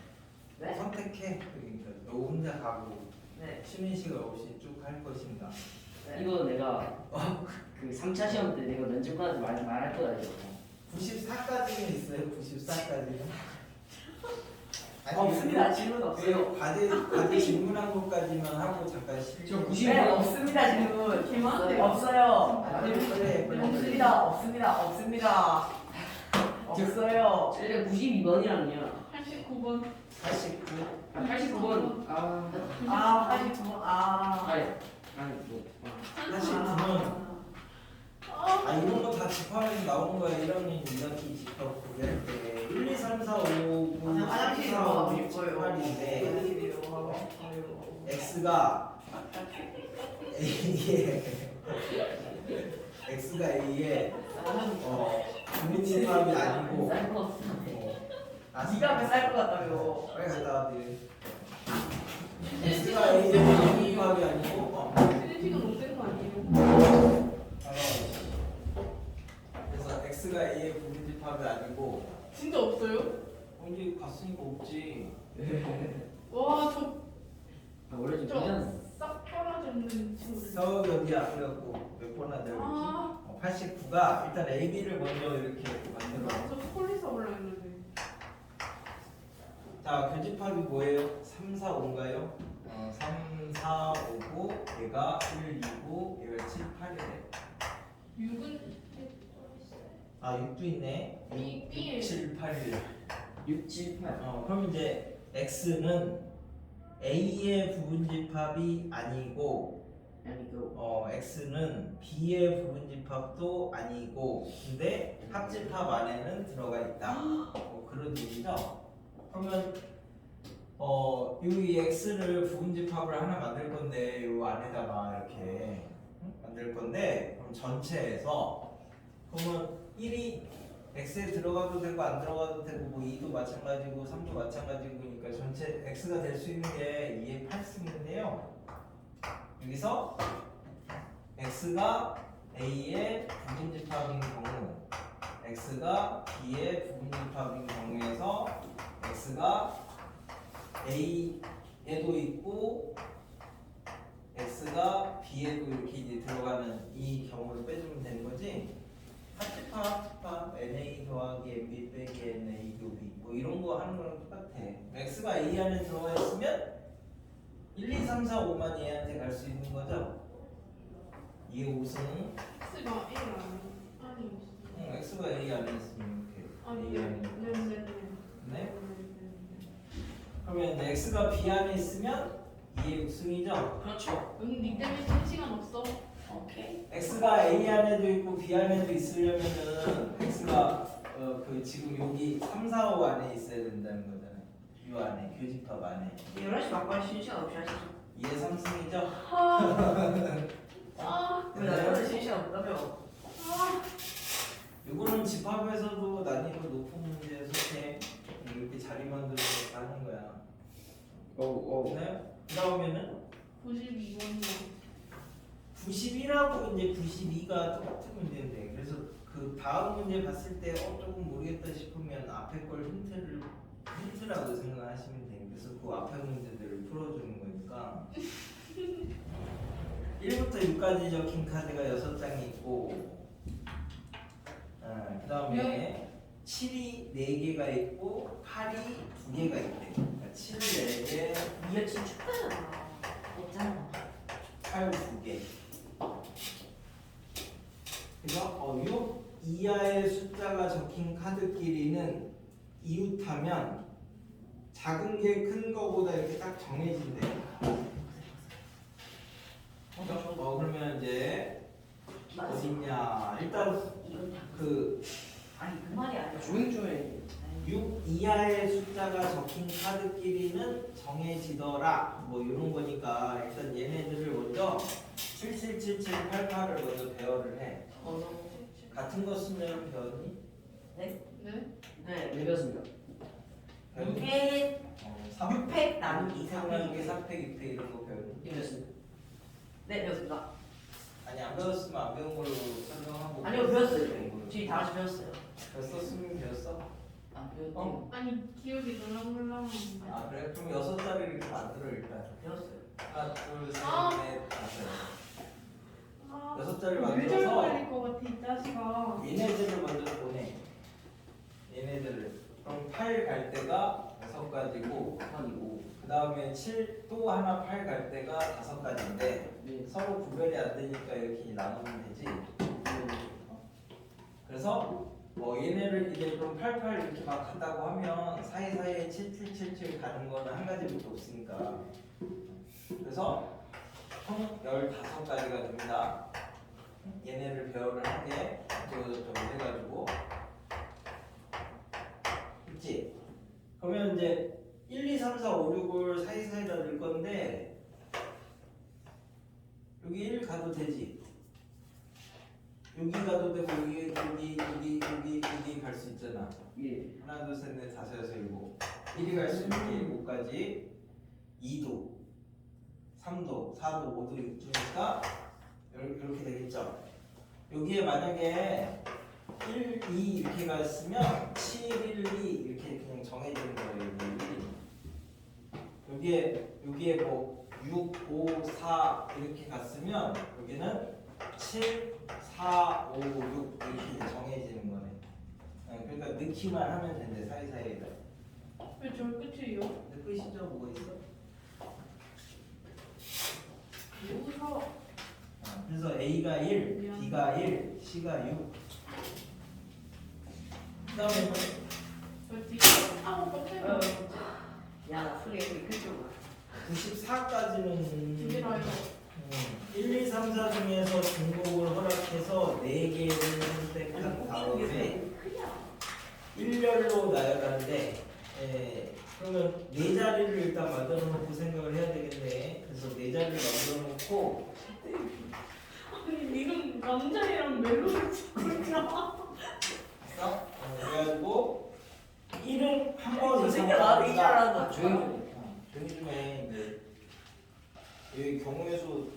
네? 선택해. 그러니까 너 혼자 가고 네. 쉬는 시간 없이 쭉 할 것인가. 네. 이거 내가 그 3차 시험 때 내가 면접관한테 말할 거다 이거. 94까지는 있어요. 94까지는. 없습니다. 질문 없어요. 과제 질문한 것까지만 하고 잠깐 쉬고. 저 90. 네, 없습니다 질문. 김한대. 없어요. 그래. 없습니다. 없습니다. 없습니다. 없어요. 제가 92번이랑요. 89번. 89. 89번. 아, 89번. 아니 뭐. 89번. 이런 거 다 집합에서 나오는 거야. 1학년 2학기 집합 구할 때 1, 2, 3, 4, 5, 9, 화장실에 4, 가고 5, 6, 7, 싶어요. 8인데 요 X가 A의 부분집합이 아니고 네가 앞에 쌀것 같다며. 빨리 갔다 와. X가 A의 부분집합이 아니고 쉬는 시간 없앤 거 아니에요? 그래서 X가 A의 부분집합이 아니고 진짜 없어요? 언제 갔으니까 없지. 와, 저 원래 좀 진짜 괜찮아. 싹 떨어져 있는 친구들. 서 여기야. 그래갖고 몇 번 하자 그랬지. 89가 일단 A, B를 먼저 이렇게 만들어. 저 폴리스 올라 했는데. 자, 교집합이 뭐예요? 3, 4, 5인가요? 3, 4, 5고 얘가 1, 2고 얘가 7, 8이래. 6은 6도 있네. 1. 7, 8, 1. 6, 7, 8. 그럼 이제 X는 A의 부분집합이 아니고 아니 X는 B의 부분집합도 아니고 근데 합집합 안에는 들어가 있다. 그런 얘기죠. 그러면 이 X를 부분집합을 하나 만들 건데 이 안에다가 이렇게 만들 건데 그럼 전체에서 그러면 1이 X에 들어가도 되고 안 들어가도 되고 뭐 2도 마찬가지고 3도 마찬가지고니까 전체 X가 될 수 있는 게 2의 8승인데요. 여기서 X가 A의 부분집합인 경우 X가 B의 부분집합인 경우에서 X가 A에도 있고 X가 B에도 이렇게 이제 들어가는 이 경우를 빼주면 되는 거지. 합집합 NA 더하기 NB 빼기 NA 곱이 뭐 이런 거 하는 거랑 똑같아. X가 A 안에 들어가 있으면 1, 2, 3, 4, 5만 얘한테 갈 수 있는 거죠. 2의 5승 X가 A 아니 x가 a 안에 있으면 이렇게 아니 a 안에 네네네. 네? 그러면 이제 x가 b 안에 있으면 2의 6승이죠? 그렇죠. 니 때문에 쓸 시간 없어. 오케이. x가 a 안에도 있고 b 안에도 있으려면은 x가 그 지금 여기 3, 4, 5 안에 있어야 된다는 거잖아요. 이 안에 교집합 안에 11시 막바지 쉬는 시간 없이 하시죠. 2의 3승이죠? 왜 나한테 쉬는 시간 없다며? 이거는 집합에서도 난이도 높은 문제 선택 이렇게 자리 만들어서 하는 거야. 네? 그 다음에는 92번이요. 91하고 이제 92가 똑같은 문제인데 그래서 그 다음 문제 봤을 때 조금 모르겠다 싶으면 앞에 걸 힌트라고 생각하시면 돼요. 그래서 그 앞에 문제들을 풀어주는 거니까 1부터 6까지 적힌 카드가 6장이 있고 그 다음에 7이 4개가 있고 8이 2개가 있대. 그러니까 7, 4개, 니가 지금 축구잖아. 없잖아. 8, 2개. 그래서 6 이하의 숫자가 적힌 카드끼리는 이웃하면 작은 게 큰 거보다 이렇게 딱 정해진대. 그러면 이제 어딨냐? 일단 이건 다. 그 아니 그 말이 아니야. 조용조용 6 이하의 숫자가 적힌 카드끼리는 정해지더라. 뭐 이런 거니까 일단 얘네들을 먼저 777788을 먼저 배열을 해. 같은 거 쓰면 배웠니? 네. 네. 네 배웠습니다. 6회 6팩 나누기 3팩, 3팩. 4팩, 2팩 이런 거 배웠니? 네 배웠습니다. 네 배웠습니다. 아니 안 배웠으면 안 배운 걸로 설명하고. 아니요 배웠어요. 배운 걸로. 저희 다 같이 배웠어요. 배웠으면 배웠어? 안 배웠대. 아니 기억이 놀랑놀랑한데. 아 그래? 그럼 6자리를 이렇게 만들어 일단. 배웠어요. 하나, 둘, 셋, 아. 넷, 다섯. 아, 6자리를 뇌절 만들어서 걸릴 것 같아 이 자식아. 얘네들을 먼저 보내. 얘네들을. 그럼 8 갈 때가 6가지고 아니고. 그 다음에 7 또 하나 8 갈 때가 5가지인데 네. 서로 구별이 안 되니까 이렇게 나누면 되지. 그래서 얘네를 이제 그럼 88 이렇게 막 간다고 하면 사이사이에 7777 가는 거는 한 가지밖에 없으니까. 그래서 총 15가지가 됩니다. 얘네를 배열을 하게 저거 해가지고 있지? 그러면 이제 1, 2, 3, 4, 5, 6을 사이사이에다 넣을 건데 여기 1 가도 되지? 여기 가도 되고 여기 갈 수 있잖아. 예. 하나, 둘, 셋, 넷, 다섯, 여섯, 일곱. 1이 갈 수 있는 게 7까지 2도, 3도, 4도, 5도 있으니까 이렇게 되겠죠. 여기에 만약에 1, 2 이렇게 갔으면 7, 1, 2 이렇게 그냥 정해지는 거예요. 여기에 뭐 6, 5, 4 이렇게 갔으면 여기는 7, 4, 5, 6 이렇게 정해지는 거네. 그러니까 넣기만 하면 된대 사이사이에다. 왜 저 끝이에요? 근데 끝이죠 뭐가 있어? 웃어. 그래서 A가 1, B가 1, C가 6. 그다음에 저 뒤에 아무 깜짝이야. 야 소리 그쪽. 94까지는 뒤라요. 1, 2, 3, 4 중에서 중복을 허락해서 4개를 선택한 다음에 일렬로 나열하는데 그러면 4자리를 일단 만들어 놓고 생각을 해야 되겠네. 그래서 4자리를 만들어 놓고 아니 이건 남자애랑 멜로디 찍고 있잖아. 그래가지고 1은 한 번 저 이상 새끼 나한테 이 잘한다. 아, 조용히 좀. 조용히 좀 해. 이제 여기 경우의 수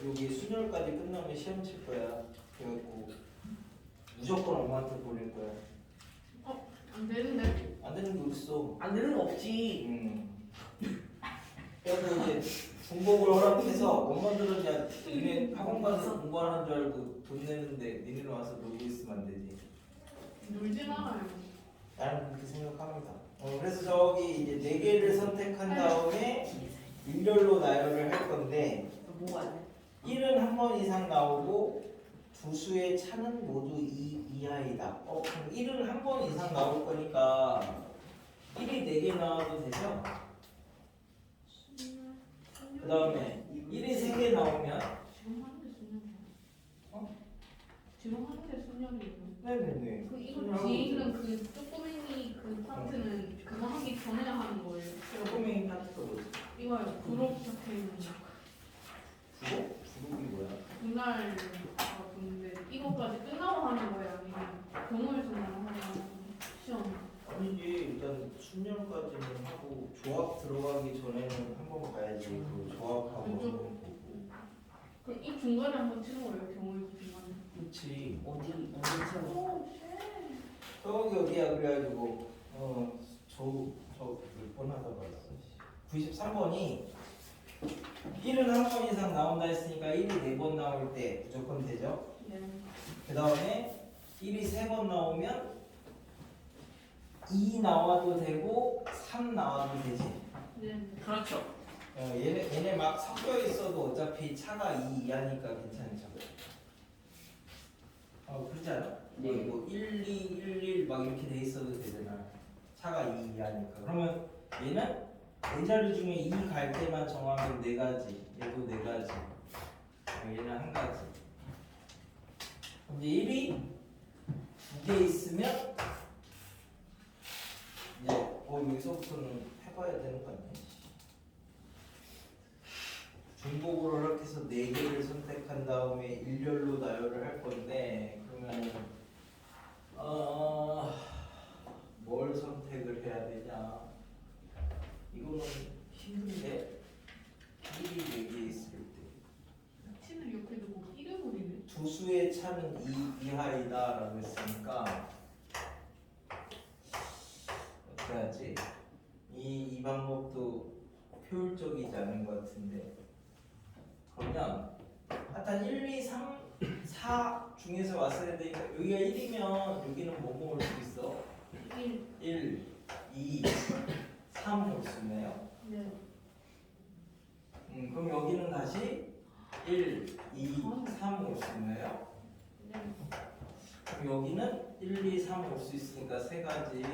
여기 순열까지 끝나면 시험 칠 거야. 그래갖고 무조건 엄마한테 보낼 거야. 안 되는데. 안 되는 게 어딨어. 안 되는 거 없지. 그래서 이제 중복을 허락해서 엄마들은 야 니네 학원 가서 공부하는 줄 알고 돈 내는데 니네는 와서 놀고 있으면 안 되지. 놀진 않아요. 나는 그렇게 생각합니다. 그래서 저기 이제 4개를 선택한 다음에 일렬로 나열을 할 건데 뭐가 안 돼? 1은 한 번 번 이상 나오고 두 수의 차는 모두 2 이하이다. 그럼 1은 한 번 이상 나올 거니까 1이 4개 나와도 되죠? 그 다음에 1이 3개 나오면 지금 하는데 순영이야. 어? 지금 하는데 순영이에요. 네네네. 그 이거 뒤에 있는 그 쪼꼬맹이 그 파트는 그거 하기 전에 하는 거예요. 조금의 파트가 뭐지? 이거요. 부록 적혀 있는 거. 부록? 부록이 뭐야? 그날 근데 이거까지 끝나고 하는 거예요. 아니면 경우에서만 하는 시험. 아니지, 일단 순년까지는 하고 조합 들어가기 전에는 한번 가야지. 그 조합하고 한번 보고. 그럼 이 중간에 한번 치는 거예요. 경우에서 중간에. 그렇지. 어디 처럼 오, 쉣. 저기 어디야 그래가지고 저몇 번 하다 봤어. 93번이 1은 한 번 이상 나온다 했으니까 1이 4번 나올 때 무조건 되죠. 네. 그 다음에 1이 3번 나오면 2 나와도 되고 3 나와도 되지. 네. 그렇죠. 얘네 막 섞여 있어도 어차피 차가 2 이하니까 괜찮죠. 그렇지 않아? 네. 뭐 1, 2, 1, 1 막 이렇게 돼 있어도 되잖아. 차가 2 이하니까. 그러면 얘는 네 자리 중에 2 갈 때만 정하면 4가지. 얘도 4가지. 얘는 1가지. 이제 1이 2개 있으면 이제 여기서부터는 해봐야 되는 거 아니야? 중복으로 이렇게 해서 4개를 선택한 다음에 일렬로 나열을 할 건데 그러면 뭘 선택을 해야 되냐? 이거는 힘든데 1이 4개 있을 때 치는 옆에 두고 이름을 두 수의 차는 2 이하이다 라고 했으니까 어떻게 하지? 이 방법도 효율적이지 않은 것 같은데 그러면 하여튼 1, 2, 3, 4 중에서 왔어야 되니까 여기가 1이면 여기는 뭐 먹을 수 있어? 1, 2, 3 올 수 있네요. 네. 그럼 여기는 다시 1, 2, 3 올 수 있네요. 네. 그럼 여기는 1, 2, 3 올 수 있으니까 3가지.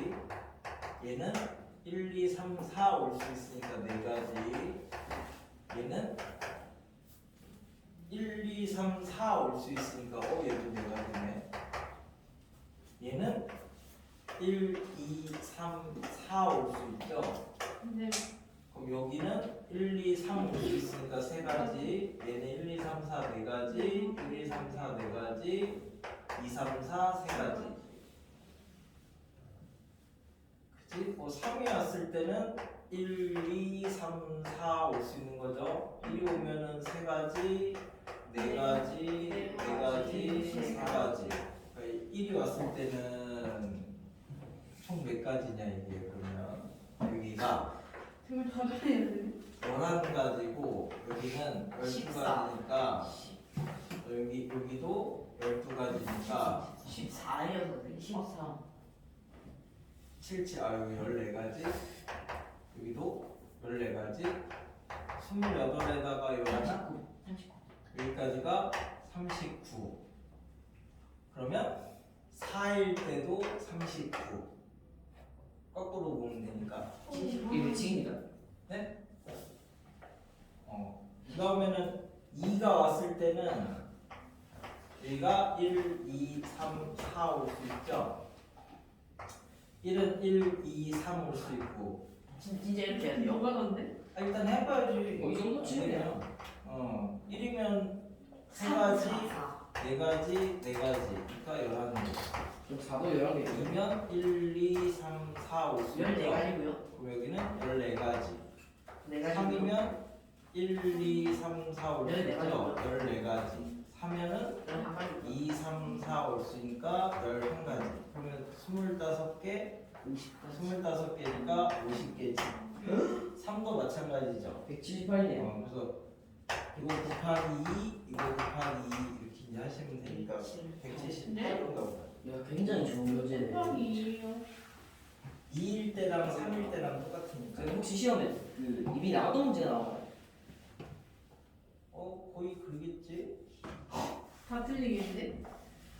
얘는 1, 2, 3, 4 올 수 있으니까 4가지. 얘는 1, 2, 3, 4 올 수 있으니까 얘도 4가지네. 얘는 1, 2, 3, 4 올 수 있죠. 네. 그럼 여기는 1, 2, 3 올 수 있으니까 3가지. 얘는 1, 2, 3, 4 4가지. 1, 2, 3, 4 4가지. 2, 3, 4 3가지. 그치? 3이 왔을 때는 1, 2, 3, 4 올 수 있는 거죠. 1이 오면은 3가지, 4가지, 4가지, 4가지. 1이 왔을 때는 총 몇 가지냐 이게 그러면 여기가 정말 다 잘해야 돼. 11가지고 여기는 12가지니까 여기도 12가지니까 14였는데 14. 7, 여기 14가지 여기도 14가지 28에다가 요 하나 39. 여기까지가 39 그러면 4일 때도 39 거꾸로 보면 되니까 이거 지금이다. 네? 그 다음에는 2가 왔을 때는 여기가 1, 2, 3, 4 올 수 있죠? 1은 1, 2, 3 올 수 있고 진짜 이렇게 해야 돼요? 요가던데? 일단 해봐야지 이 정도 치면 1이면 3가지, 4가지, 4가지 그러니까 11개 그럼 4도 11개. 2면 1, 2, 3, 4 올 수 있죠? 14가지고요. 그럼 여기는 14가지 4가지. 3이면 1, 2, 3, 4 올 수 있죠? 14가지고요. 14가지 3면은 11가지. 2, 3, 4 올 수 있으니까 11가지 그러면 25개 25개니까 50개지 3도 마찬가지죠 178이네요. 그래서 이거 곱하기 2 이거 곱하기 2 이렇게 이제 하시면 되니까 178인가 보다 야, 굉장히 좋은 문제네. 곱하기예요. 2일 때랑 3일 때랑 똑같으니까 근데 혹시 시험에 그 이미 나왔던 문제가 나와요? 거의 그러겠지? 다 틀리겠는데?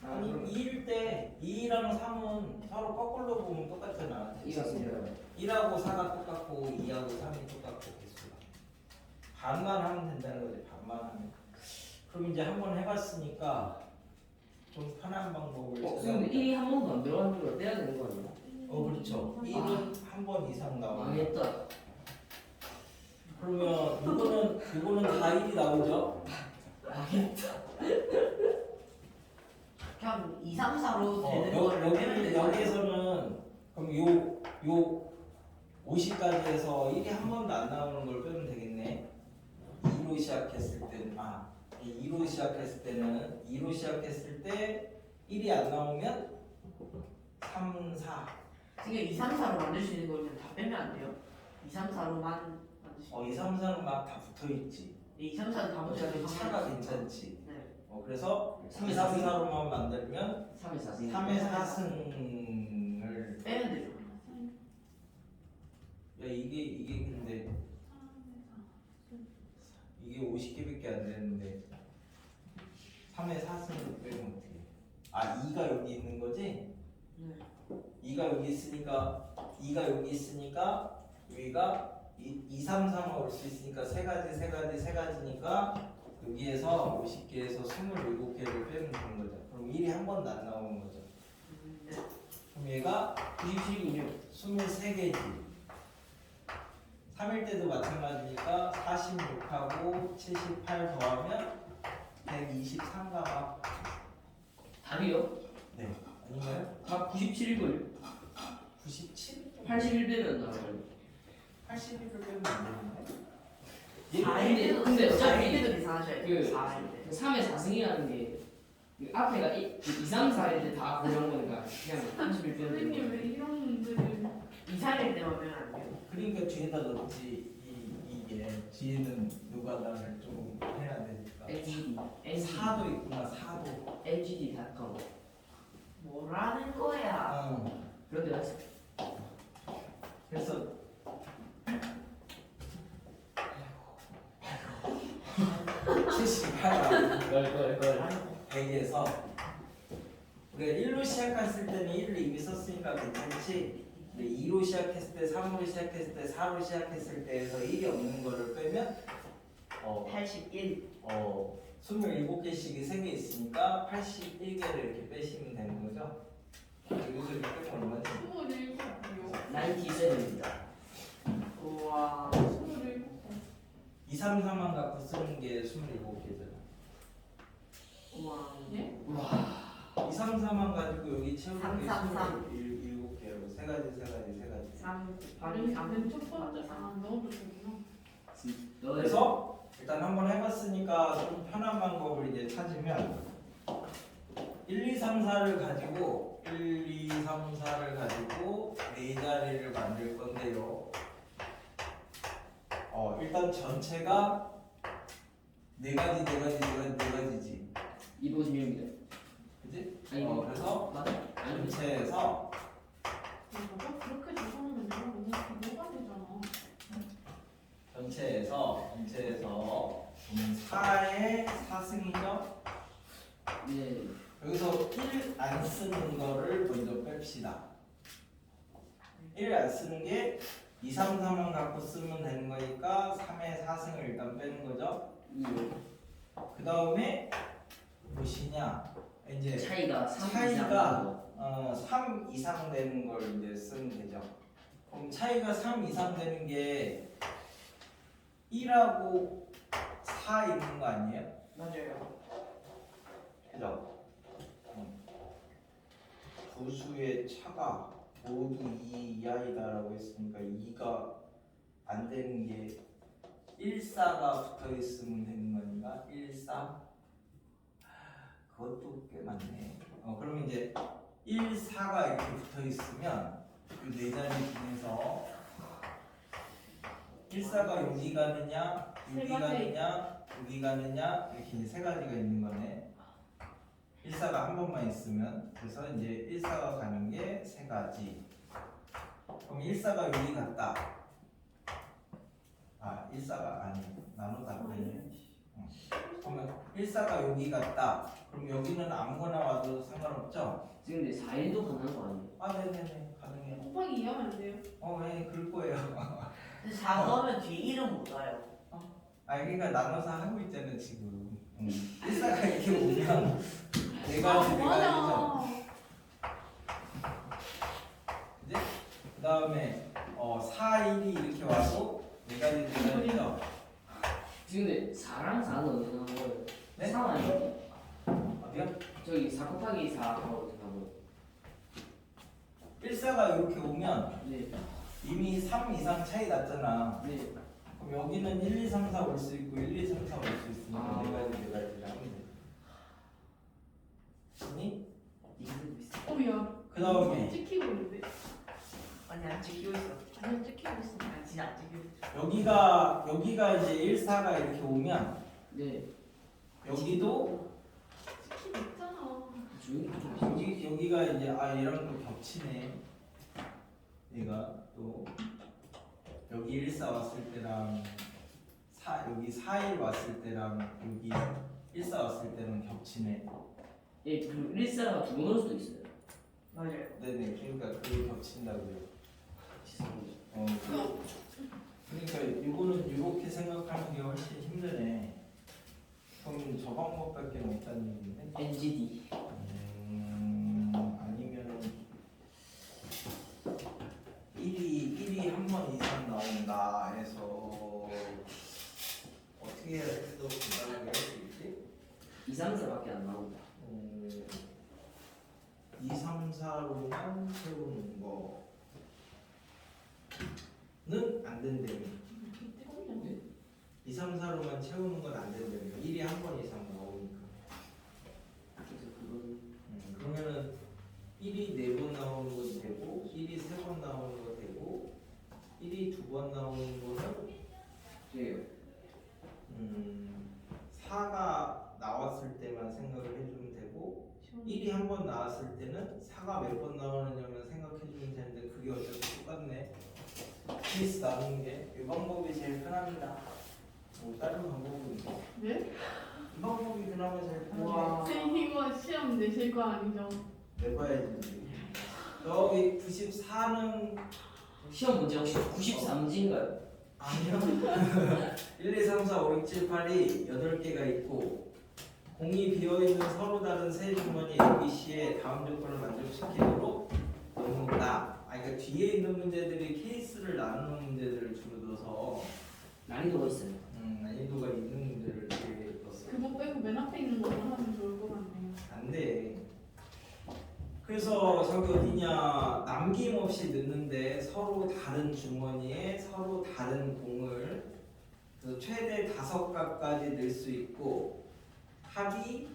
아니 2일 때 2랑 3은 서로 거꾸로 보면 똑같잖아. 이었어요. 1하고 4가 똑같고 2하고 3이 똑같고 개수가 반만 하면 된다는 거지. 반만 하면. 그럼 이제 한번 해봤으니까 좀 편한 방법을 근데 찾아볼까? 1이 한 번도 안 들어간 줄 떼야 되는 거 아니야? 그렇죠. 1은 한 번 이상 나오는. 망했다. 그러면 이거는 다 1이 나오죠? 그냥 2, 3, 4로 되는 거를 여기에서는 그럼 요 50까지에서 1이 한 번도 안 나오는 걸 빼면 되겠네. 2로 시작했을 때는 2로 시작했을 때 1이 안 나오면 3, 4. 지금 2, 3, 4로 만들 수 있는 거면 다 빼면 안 돼요? 2, 3, 4로만 만들 수 2, 3, 4는 막 다 붙어 있지. 2, 3, 4는 다 어차피 붙여서 차가 괜찮지. 네. 그래서 2, 3의 3, 4로만 만들면 3의 4승. 3의 4승을 빼면 되죠. 야 이게 근데 이게 50개밖에 안 되는데 3의 4승을 빼면 어떻게 해? 2가 여기 있는 거지? 네. 2가 여기 있으니까 여기가 2, 3, 3가 올 수 있으니까 세 가지니까 여기에서 50개에서 27개를 빼면 되는 거죠. 그럼 1이 한 번도 안 나오는 거죠. 네. 그럼 얘가 97이군요. 23개지. 3일 때도 마찬가지니까 46하고 78 더하면 123가 막. 답이요? 네. 아닌가요? 답 97일걸요? 97? 81 빼면 나와요. 81을 빼면 안 되는데? 4일 근데 때도 어차피 4일 때도 계산하셔야 돼요. 그 4일 때. 3의 4승이라는 게 앞에가 2, 3, 4일 때 다 고려한 거니까 그냥 31 빼면 선생님 되는 왜 이런 문제를 2, 4일 때만 빼면 안 돼요. 그러니까 뒤에다 넣지. 이게 뒤에는 누가 나를 좀 해야 되니까. LGD, 사도 있구나. 사도. LGD.com. 뭐라는 거야? 그런 데가 있어. 그래서 78 100에서 우리가 1로 시작했을 때는 1을 이미 썼으니까 괜찮지. 근데 2로 시작했을 때, 3으로 시작했을 때, 4로 시작했을 때에서 1이 없는 거를 빼면 81. 27개씩이 3개 있으니까 81개를 이렇게 빼시면 되는 거죠. 여기서 이렇게 빼면 얼마지? 27이요? 97입니다. 우와. 27. 2, 3, 4만 갖고 쓰는 게 27개잖아. 우와. 예? 2, 3, 4만 가지고 여기 채우는 게 3, 3, 3. 27개로 세 가지. 3 아니 곱하기 맨 첫 번째 넣어도 되구나. 그래서 일단 한번 해봤으니까 좀 편한 방법을 이제 찾으면 1, 2, 3, 4를 가지고 1, 2, 3, 4를 가지고 네 자리를 만들 건데요. 일단 전체가 네 가지지. 256입니다. 그지? 아니, 그래서 맞아? 아니, 전체에서 이거 그렇게 적으면 내가 뭐가 되잖아. 전체에서 4의 4승이죠? 네. 여기서 1 안 쓰는 거를 먼저 뺍시다. 1 안 쓰는 게 2, 3, 4만 갖고 쓰면 되는 거니까 3의 4승을 일단 빼는 거죠. 그 다음에 무엇이냐? 이제 차이가 3 차이가 3 이상 되는 걸 이제 쓰면 되죠. 그럼 차이가 3 이상 되는 게 1하고 4 있는 거 아니에요? 맞아요. 그죠? 두 수의 차가 모두 2 이하이다라고 했으니까 2가 안 되는 게 1, 4가 붙어 있으면 되는 거니까 1, 4 그것도 꽤 많네. 그러면 이제 1, 4가 이렇게 붙어 있으면 이 네 자리 중에서 1, 4가 여기 가느냐, 여기 가느냐, 여기 가느냐 이렇게 이제 세 가지가 있는 거네. 1, 4가 한 번만 있으면 그래서 이제 1, 4가 가는 게 세 가지. 그럼 1, 4가 여기 갔다. 1, 4가 아니 나누다 빼네. 그러면 1사가 여기 같다. 그럼 여기는 아무거나 와도 상관없죠? 지금 근데 4일도 가능한 거 아니에요? 아 네네네 가능해요. 곱하기 2 하면 안 돼요? 네 그럴 거예요. 근데 4 넣으면 뒤에 1은 못 와요. 아 그러니까 나눠서 하고 있잖아 지금. 1사가 이렇게 오면 내가 아 맞아. 이제 그 다음에 4, 1이 이렇게 와도 내가 되죠? 지금 근데 4랑 4는 어디서 나온 거예요? 네? 3 아니에요? 어디요? 저기 4 곱하기 4 하고 어떻게 하고요? 1사가 이렇게 오면 네. 이미 3 이상 차이 났잖아. 네. 그럼 여기는 1, 2, 3, 4 올 수 있고 1, 2, 3, 4 올 수 있으니까 아. 네 가지를 하면 돼. 아니? 이기고 있어. 어야. 그 다음에 찍히고 있는데. 아니 안 찍히고 있어. 아니 찍히고 있어. 아니 진짜 안 찍히고 있어. 여기가 이제 1사가 이렇게 오면 네. 여기도 찍히고 있잖아. 조용히 좀 여기가 이제 얘랑 또 겹치네. 얘가 또 여기 1사 왔을 때랑 여기 4일 왔을 때랑 여기 1사 왔을 때랑 겹치네. 예, 그리고 1사가 두 번 올 수도 있어요. 맞아요. 네네 그러니까 그게 겹친다고요. 죄송합니다. 그러니까 이거는 이렇게 생각하는 게 훨씬 힘드네. 그럼 저 방법밖에 없다는 얘기인데. NGD. 아니면은 1이 한 번 이상 나온다 해서 어떻게 해도 간단하게 할 수 있지? 2, 3, 4밖에 안 나온다. 2, 3, 4로만 세우는 거는 안 된다며. 2, 3, 4로만 채우는 건 안 된다며. 1이 한 번 이상 나오니까. 그래서 그거는 그러면은 1이 4번 나오는 거 되고 1이 3번 나오는 거 되고 1이 2번 나오는 거는 돼요. 4가 나왔을 때만 생각을 해주면 되고 1이 한 번 나왔을 때는 4가 몇 번 나오느냐만 생각해주면 되는데 그게 어차피 똑같네. 케이스 나누는 게 이 방법이 제일 편합니다. 뭐 다른 방법은 있어? 네? 이 방법이 그나마 제일 편해. 우와. 쌤 이거 시험 내실 거 아니죠? 내봐야지. 여기 94는 시험 문제 혹시 93지인가요? 아니요. 1, 2, 3, 4, 5, 6, 7, 8이 8개가 있고 공이 비어있는 서로 다른 세 주머니 ABC의 다음 조건을 만족시키도록 넣는다. 그러니까 뒤에 있는 문제들이 케이스를 나누는 문제들을 주로 넣어서 난이도가 있어요. 난이도가 있는 문제를 이렇게 넣었어. 그거 빼고 맨 앞에 있는 거만 하면 좋을 것 같네요. 안 돼. 그래서 저기 어디냐 남김없이 넣는데 서로 다른 주머니에 서로 다른 공을 그래서 최대 5각까지 넣을 수 있고 합이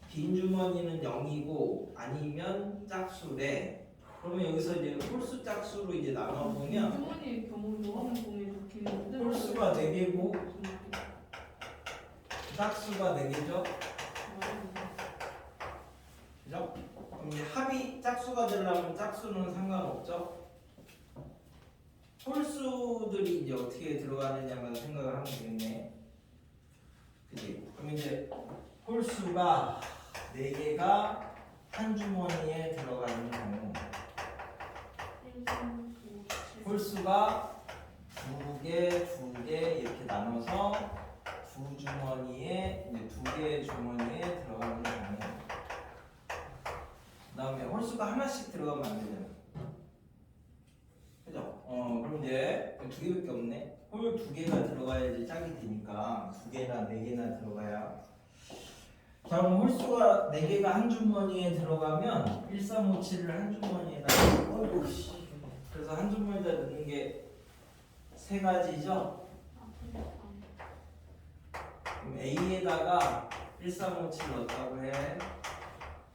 빈 주머니는 0이고 아니면 짝수래. 그러면 여기서 이제 홀수 짝수로 이제 나눠보면 주머니의 경우 노하는 공에 좋기는 홀수가 4개고 짝수가 4개죠. 그죠? 그럼 이제 합이 짝수가 되려면 짝수는 상관없죠. 홀수들이 이제 어떻게 들어가느냐만 생각을 하면 되겠네. 그지? 그럼 이제 홀수가 4개가 한 주머니에 들어가는 경우 홀수가 2개, 2개 이렇게 나눠서 두 주머니에 이제 2개의 주머니에 들어가는 경우 그 다음에 홀수가 하나씩 들어가면 안 되잖아. 그죠? 그럼 이제 2개밖에 없네. 홀 2개가 들어가야지 짝이 되니까 2개나 4개나 들어가야. 자 그럼 홀수가 4개가 한 주머니에 들어가면 1357을 한 주머니에다 어이구 씨. 그래서 한 주머니에다 넣는 게 3가지죠? 그럼 A에다가 1357 넣었다고 해.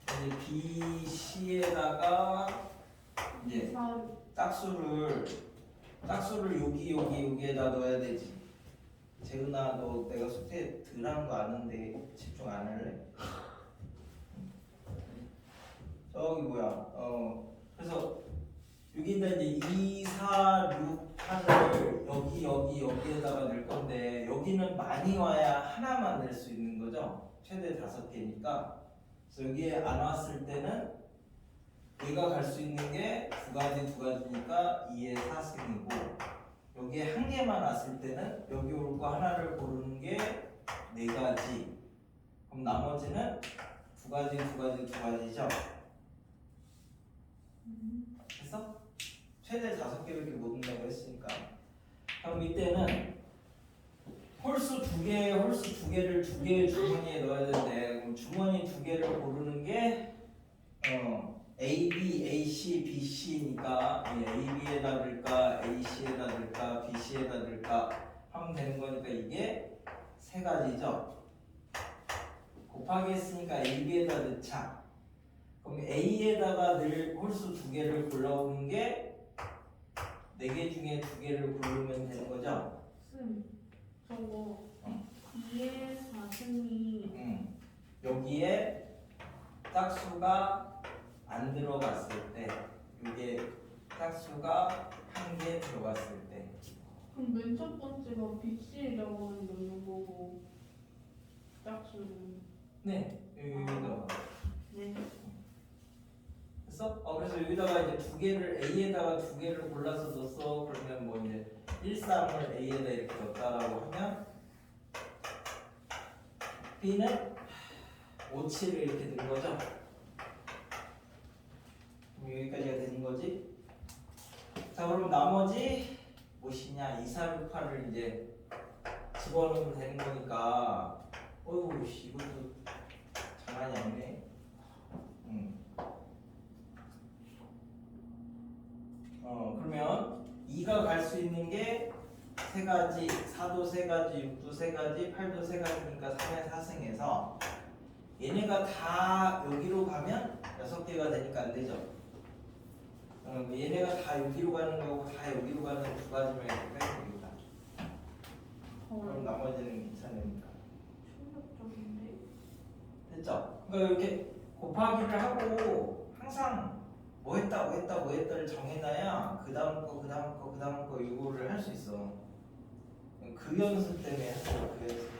이제 B, C에다가 이제 짝수를 여기에다 넣어야 되지. 재은아 너 내가 숙제 덜 한 거 아는데 집중 안 할래? 저기 뭐야 그래서 여기다 이제 2, 4, 6, 8을 여기에다가 넣을 건데 여기는 많이 와야 하나만 낼 수 있는 거죠. 최대 5개니까. 그래서 여기에 안 왔을 때는 얘가 갈 수 있는 게 두 가지니까 2의 4승이고 여기에 한 개만 왔을 때는 여기 올 거 하나를 고르는 게 4가지. 그럼 나머지는 두 가지죠. 그래서 최대 5개밖에 못 넣는다고 했으니까. 그럼 이때는 홀수 2개를 2개의 주머니에 넣어야 되는데 그럼 주머니 2개를 고르는 게 A, B, A, C, B, C니까 A, B에다 넣을까, A, C에다 넣을까, B, C에다 넣을까 하면 되는 거니까 이게 3가지죠. 곱하기 했으니까 A, B에다 넣자. 그럼 A에다가 늘 홀수 2개를 골라오는 게 4개 중에 2개를 고르면 되는 거죠. 쌤, 저거 응. 2의 4승이 여기에 짝수가 안 들어갔을 때 이게 짝수가 한 개 들어갔을 때 그럼 맨 첫 번째가 BC라고 넣는 거고 짝수는 네 여기다가 네. 됐어? 그래서 여기다가 이제 2개를 A에다가 2개를 골라서 넣었어. 그러면 뭐 이제 1, 3을 A에다 이렇게 넣었다라고 하면 B는 5, 7을 이렇게 넣은 거죠. 그럼 여기까지가 되는 거지. 자 그럼 나머지 무엇이냐 2, 4, 6, 8을 이제 집어넣으면 되는 거니까 어이구 이것도 장난이 아니네. 그러면 2가 갈 수 있는 게 3가지, 4도 3가지, 6도 3가지, 8도 3가지니까 3의 4승에서 얘네가 다 여기로 가면 6개가 되니까 안 되죠. 얘네가 다 여기로 가는 거고 다 여기로 가는 2가지만 이렇게 빼면 되겠다. 그럼 나머지는 괜찮으니까. 충격적인데? 됐죠? 그러니까 이렇게 곱하기를 하고 항상 뭐 했다를 정해놔야 그 다음 거 이거를 할 수 있어. 그 연습 때문에 했어. 그 연습.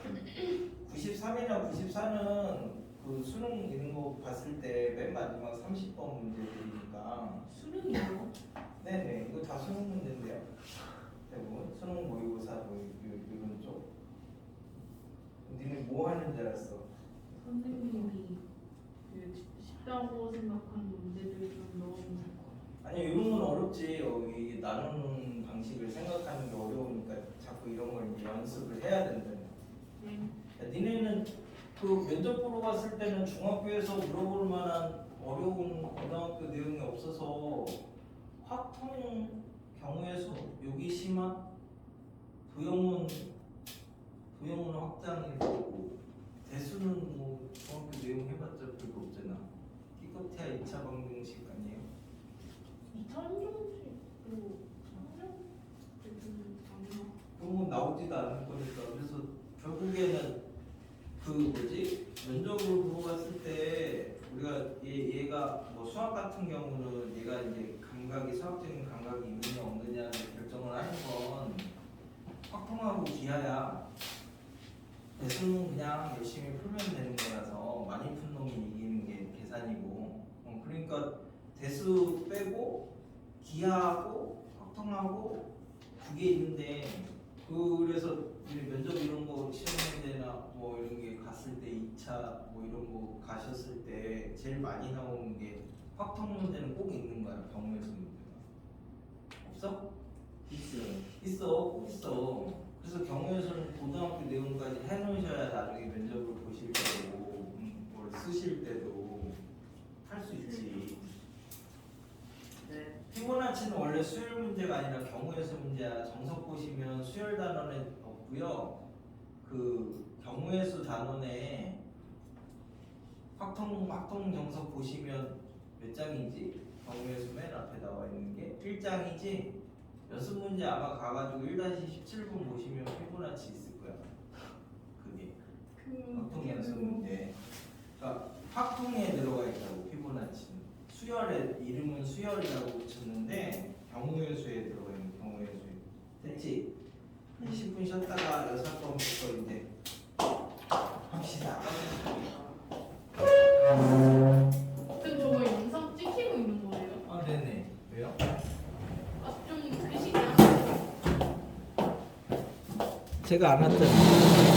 93이나 94는 그 수능 이런 거 봤을 때 맨 마지막 30번 문제들이니까. 수능이요? 네네 이거 다 수능 문제인데요. 대부분 수능 모의고사 뭐 이런 쪽. 니네 뭐 하는 줄 알았어? 선생님이 그 쉽다고 생각하는 문제들 좀 넣어주는 거. 아니 이런 건 어렵지. 이게 나누는 방식을 생각하는 게 어려우니까 자꾸 이런 걸 이제 연습을 해야 된다. 네. 야, 니네는 그 면접 보러 갔을 때는 중학교에서 물어볼 만한 어려운 고등학교 내용이 없어서 확통 경우의 수 여기 심화 도형은 확장일 거고 대수는 뭐 중학교 내용 해봤자 별거 없잖아. 기껏해야 2차 방정식 아니에요? 2차 한정식 그리고 3년 아니요. 그런 건 나오지도 않을 거니까. 그래서 결국에는 그 뭐지 면접을 보러 갔을 때 우리가 얘가 뭐 수학 같은 경우는 얘가 이제 수학적인 감각이 있느냐 없느냐를 결정을 하는 건 확통하고 기하야. 대수는 그냥 열심히 풀면 되는 거라서 많이 푼 놈이 이기는 게 계산이고. 그러니까 대수 빼고 기하하고 확통하고 그게 있는데 그래서 면접 이런 거 시험 문제나 뭐 이런 게 갔을 때 2차 뭐 이런 거 가셨을 때 제일 많이 나오는 게 확통 문제는 꼭 있는 거야. 경우에서 문제가 없어? 있어 꼭 있어. 그래서 경우에서는 고등학교 내용까지 해놓으셔야 나중에 면접을 보실 때도 뭘 쓰실 때도 할 수 있지. 네. 피보나치는 원래 수열 문제가 아니라 경우에서 문제야. 정석 보시면 수열 단원에 없고요. 그 경우에서 단원에 확통 정석 보시면 몇 장이지? 경우에서 맨 앞에 나와 있는 게 1장이지. 연습 문제 아마 가가지고 1-17번 보시면 피보나치 있을 거야. 그게 확통 연습 문제. 그러니까 확통에 들어가 있다고 피보나치는. 수열의 이름은 수열이라고 붙였는데 경우의 수에 들어가 있는 경우의 수. 됐지? 한 10분 쉬었다가 여섯 번 볼 거인데 합시다. 그럼 저거 영상 찍히고 있는 거예요? 아 네네. 왜요? 좀 글씨 양 제가 안 왔더니.